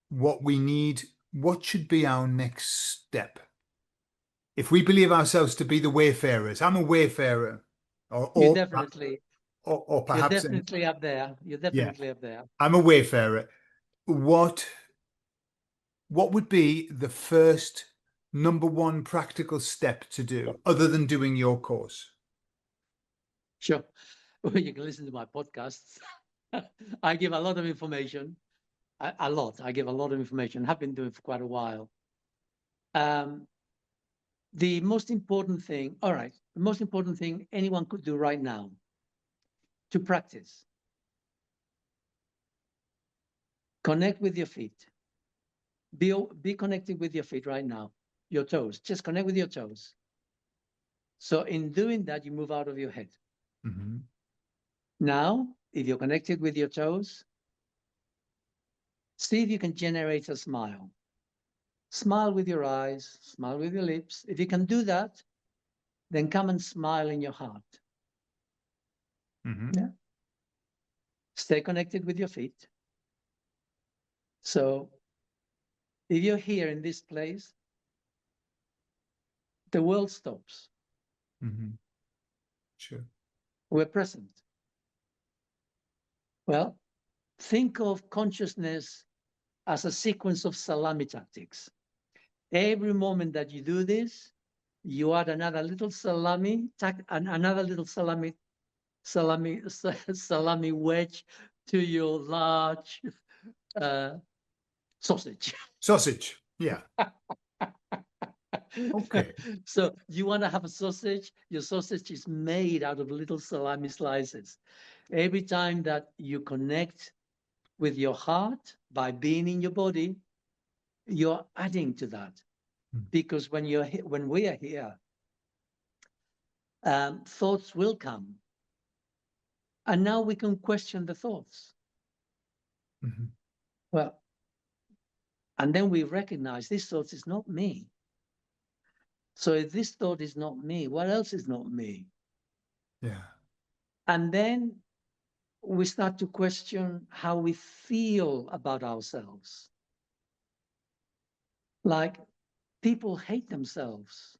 what we need, what should be our next step? If we believe ourselves to be the wayfarers, I'm a wayfarer, or You or definitely, or you're perhaps definitely up there. You're yeah, definitely up there. I'm a wayfarer. What what would be the first number one practical step to do other than doing your course? Sure. Well, you can listen to my podcasts. I give a lot of information. A lot. I give a lot of information. Have been doing it for quite a while. The most important thing, all right, the most important thing anyone could do right now to practice. Connect with your feet. Be connected with your feet right now. Your toes. Just connect with your toes. So in doing that, you move out of your head. Hmm. Now, if you're connected with your toes, see if you can generate a smile. Smile with your eyes, smile with your lips. If you can do that, then come and smile in your heart. Hmm. Yeah. Stay connected with your feet. So if you're here in this place, the world stops. Hmm. Sure. We're present. Well, think of consciousness as a sequence of salami tactics. Every moment that you do this, you add another little salami, another little salami wedge to your large sausage. Sausage. Yeah. Okay. So you want to have a sausage, your sausage is made out of little salami slices. Every time that you connect with your heart by being in your body, you're adding to that. Mm. Because when we are here, thoughts will come. And now we can question the thoughts. Hmm. Well, and then we recognize this thought is not me. So if this thought is not me, what else is not me? Yeah. And then we start to question how we feel about ourselves. Like people hate themselves.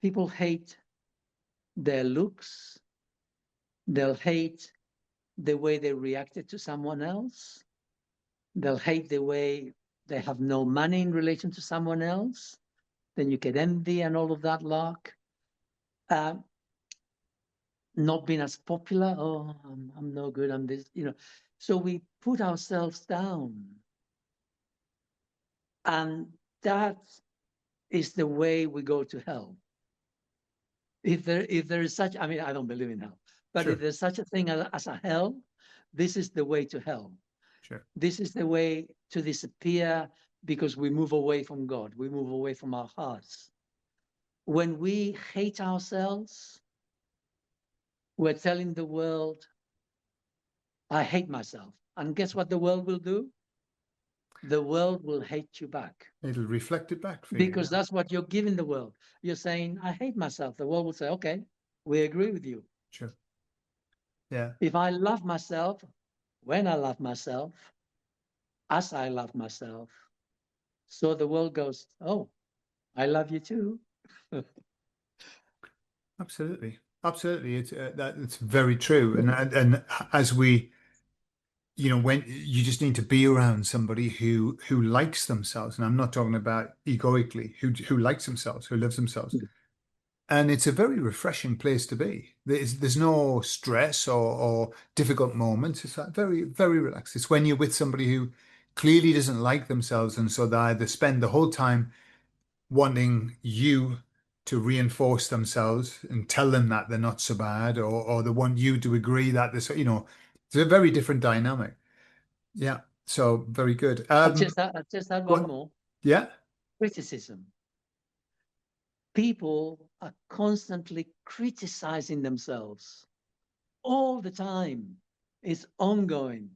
People hate their looks. They'll hate the way they reacted to someone else. They'll hate the way they have no money in relation to someone else. Then you get envy and all of that lark. Uh, not being as popular. Oh, I'm no good. I'm this, So we put ourselves down. And that is the way we go to hell. If there is such, I mean, I don't believe in hell, but if Sure. there's such a thing as a hell, this is the way to hell. Sure. This is the way to disappear because we move away from God. We move away from our hearts. When we hate ourselves, we're telling the world, I hate myself. And guess what the world will do? The world will hate you back It'll reflect it back for you. because Yeah. that's what you're giving the world. You're saying, I hate myself. The world will say, okay, we agree with you. Sure. Yeah. If I love myself, when I love myself, as I love myself, so the world goes, oh, I love you too. Absolutely. Absolutely. It's very true. And as we, when you just need to be around somebody who likes themselves, and I'm not talking about egoically, who likes themselves, who loves themselves. And it's a very refreshing place to be. There's no stress or difficult moments. It's like very, very relaxed. It's when you're with somebody who clearly doesn't like themselves, and so they either spend the whole time wanting you to reinforce themselves and tell them that they're not so bad, or they want you to agree that it's a very different dynamic. Yeah. So very good. I just had Go one on. more. Yeah. Criticism. People are constantly criticizing themselves all the time. It's ongoing.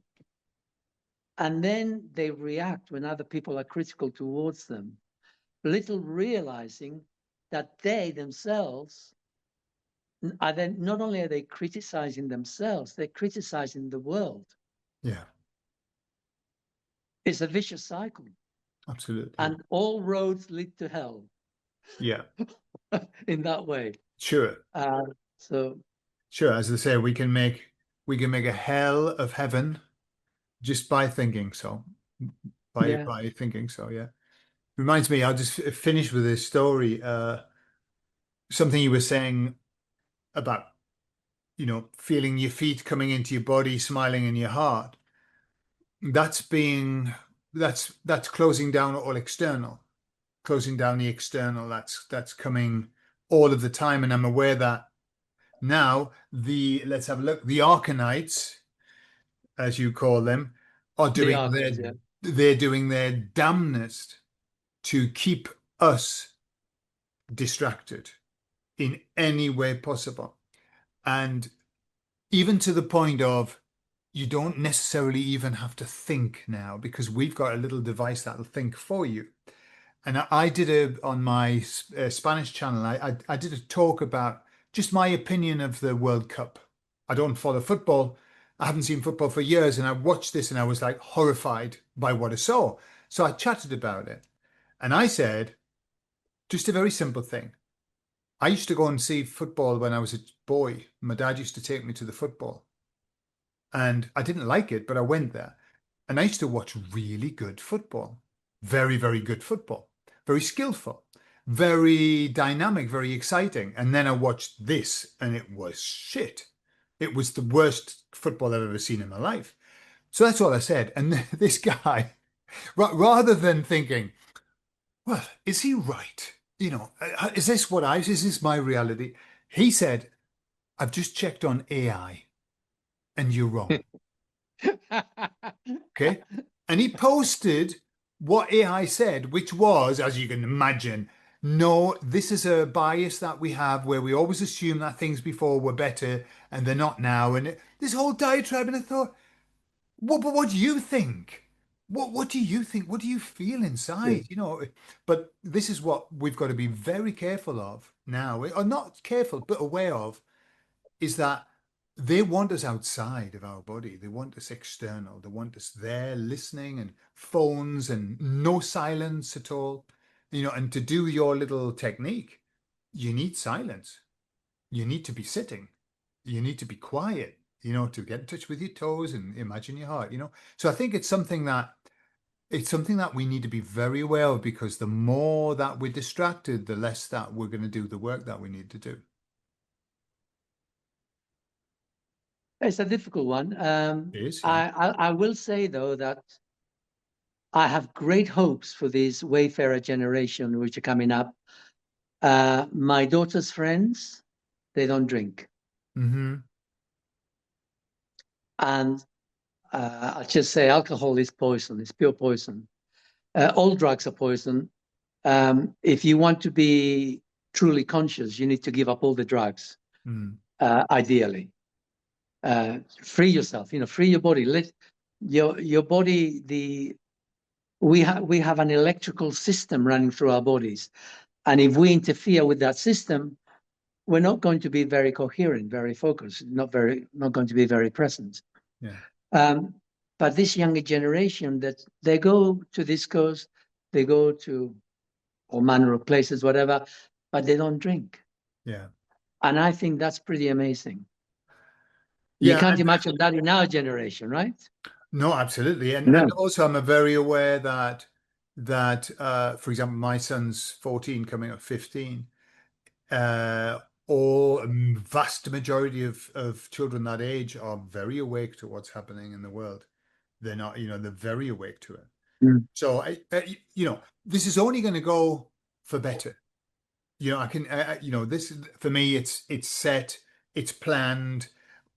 And then they react when other people are critical towards them, little realizing that they themselves are then not only are they criticizing themselves, they're criticizing the world. Yeah. It's a vicious cycle. Absolutely. And all roads lead to hell Yeah. in that way. Sure. Uh, so Sure. As they say, we can make a hell of heaven just by thinking so. By yeah, by thinking so. Yeah. Reminds me. I'll just finish with this story. Something you were saying about feeling your feet coming into your body, smiling in your heart. That's being that's closing down all external, closing down the external. That's coming all of the time, and I'm aware that now let's have a look. The Arcanites, as you call them, are the doing their archives, yeah. they're doing their damnedest to keep us distracted in any way possible. And even to the point of you don't necessarily even have to think now because we've got a little device that'll think for you. And I did on my Spanish channel, I did a talk about just my opinion of the World Cup. I don't follow football. I haven't seen football for years, and I watched this and I was like horrified by what I saw. So I chatted about it. And I said, just a very simple thing. I used to go and see football when I was a boy. My dad used to take me to the football. And I didn't like it, but I went there. And I used to watch really good football. Very, very good football. Very skillful. Very dynamic, very exciting. And then I watched this and it was shit. It was the worst football I've ever seen in my life. So that's all I said. And this guy, rather than thinking, well, is he right? Is this is this my reality? He said, I've just checked on AI and you're wrong. Okay. And he posted what AI said, which was, as you can imagine, no, this is a bias that we have where we always assume that things before were better and they're not now. And this whole diatribe, and I thought, but what do you think? What do you think? What do you feel inside? But this is what we've got to be very careful of now, or not careful, but aware of, is that they want us outside of our body. They want us external. They want us there listening and phones and no silence at all. And to do your little technique, you need silence. You need to be sitting. You need to be quiet, to get in touch with your toes and imagine your heart. So I think it's something that we need to be very aware of because the more that we're distracted, the less that we're going to do the work that we need to do. It's a difficult one. It is, yeah. I will say, though, that I have great hopes for this Wayfarer generation which are coming up. My daughter's friends, they don't drink. Mm-hmm. And I'll just say alcohol is poison. It's pure poison. All drugs are poison. If you want to be truly conscious, you need to give up all the drugs, ideally. Free yourself, free your body. Let your body, we have an electrical system running through our bodies. And if we interfere with that system, we're not going to be very coherent, very focused, not going to be very present. Yeah. But this younger generation, that they go to discos, they go to all manner of places, whatever, but they don't drink. Yeah. And I think that's pretty amazing. You Yeah. can't imagine that in our generation, right? No, absolutely. And No. and also I'm very aware that for example, my son's 14 coming up 15. All vast majority of children that age are very awake to what's happening in the world. They're not, they're very awake to it. Mm. So this is only going to go for better. I can, this for me, it's set, it's planned.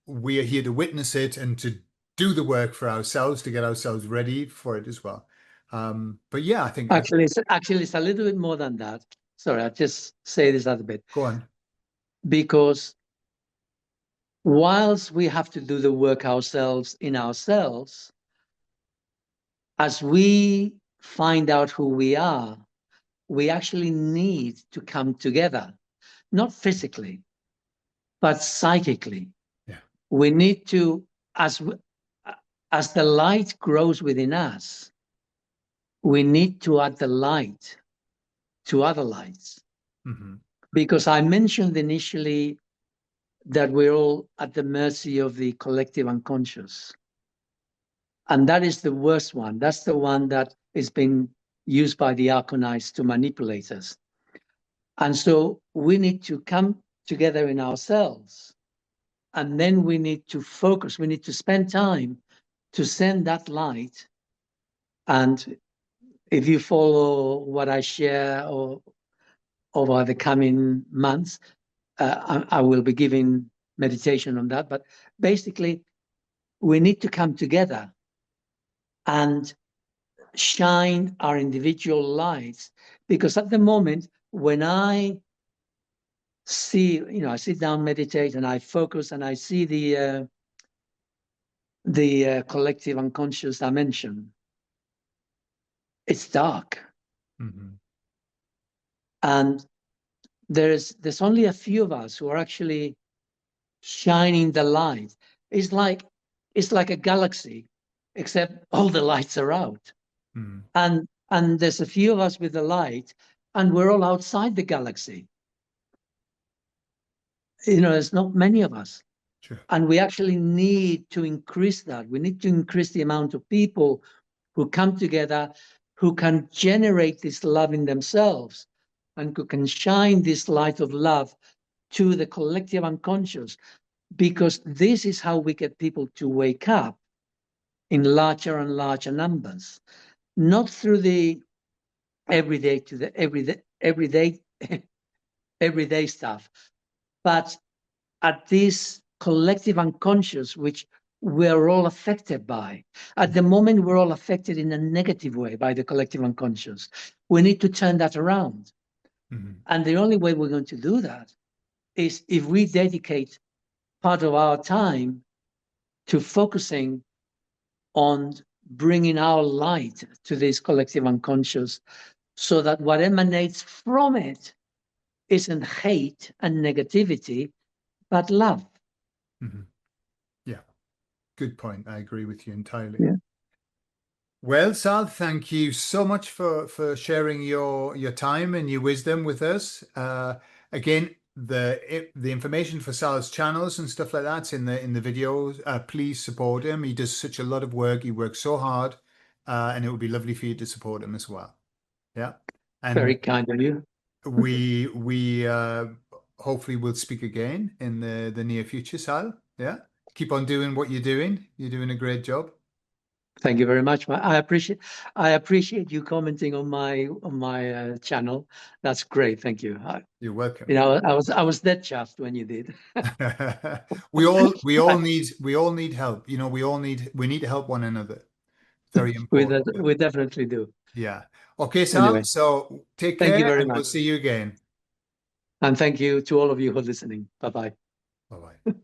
We are here to witness it and to do the work for ourselves to get ourselves ready for it as well. But yeah, I think Actually, it's a little bit more than that. Sorry, I'll just say this other bit. Go on. Because whilst we have to do the work ourselves in ourselves, as we find out who we are, we actually need to come together, not physically, but psychically. Yeah. We need to, as the light grows within us, we need to add the light to other lights. Mm-hmm. Because I mentioned initially that we're all at the mercy of the collective unconscious. And that is the worst one. That's the one that is being used by the archonites to manipulate us. And so we need to come together in ourselves. And then we need to focus. We need to spend time to send that light. And if you follow what I share over the coming months, I will be giving meditation on that. But basically, we need to come together and shine our individual lights. Because at the moment, when I see, I sit down, meditate, and I focus, and I see the collective unconscious dimension. It's dark, Hmm. and there's only a few of us who are actually shining the light. It's like a galaxy, except all the lights are out, Hmm. and there's a few of us with the light, and we're all outside the galaxy. There's not many of us. Sure. And we actually need to increase that. We need to increase the amount of people who come together, who can generate this love in themselves, and who can shine this light of love to the collective unconscious, because this is how we get people to wake up in larger and larger numbers, not through the everyday to the everyday stuff, but at this collective unconscious, which we're all affected by. At the moment, we're all affected in a negative way by the collective unconscious. We need to turn that around. Hmm. And the only way we're going to do that is if we dedicate part of our time to focusing on bringing our light to this collective unconscious, so that what emanates from it isn't hate and negativity, but love. Hmm. Yeah, good point. I agree with you entirely. Yeah. Well, Sal, thank you so much for sharing your time and your wisdom with us. Again, the information for Sal's channels and stuff like that's in the videos. Please support him. He does such a lot of work. He works so hard, and it would be lovely for you to support him as well. Yeah, Very and kind of you. we hopefully will speak again in the near future, Sal. Yeah, keep on doing what you're doing. You're doing a great job. Thank you very much. I appreciate you commenting on my channel. That's great. Thank you. You're welcome. I was dead chuffed when you did. We all need help. We need to help one another. Very we important. de- we definitely do. Yeah. Okay, Sal. Anyway, So take thank you care very and we'll much, see you again. and thank you to all of you who are listening. Bye bye. Bye bye.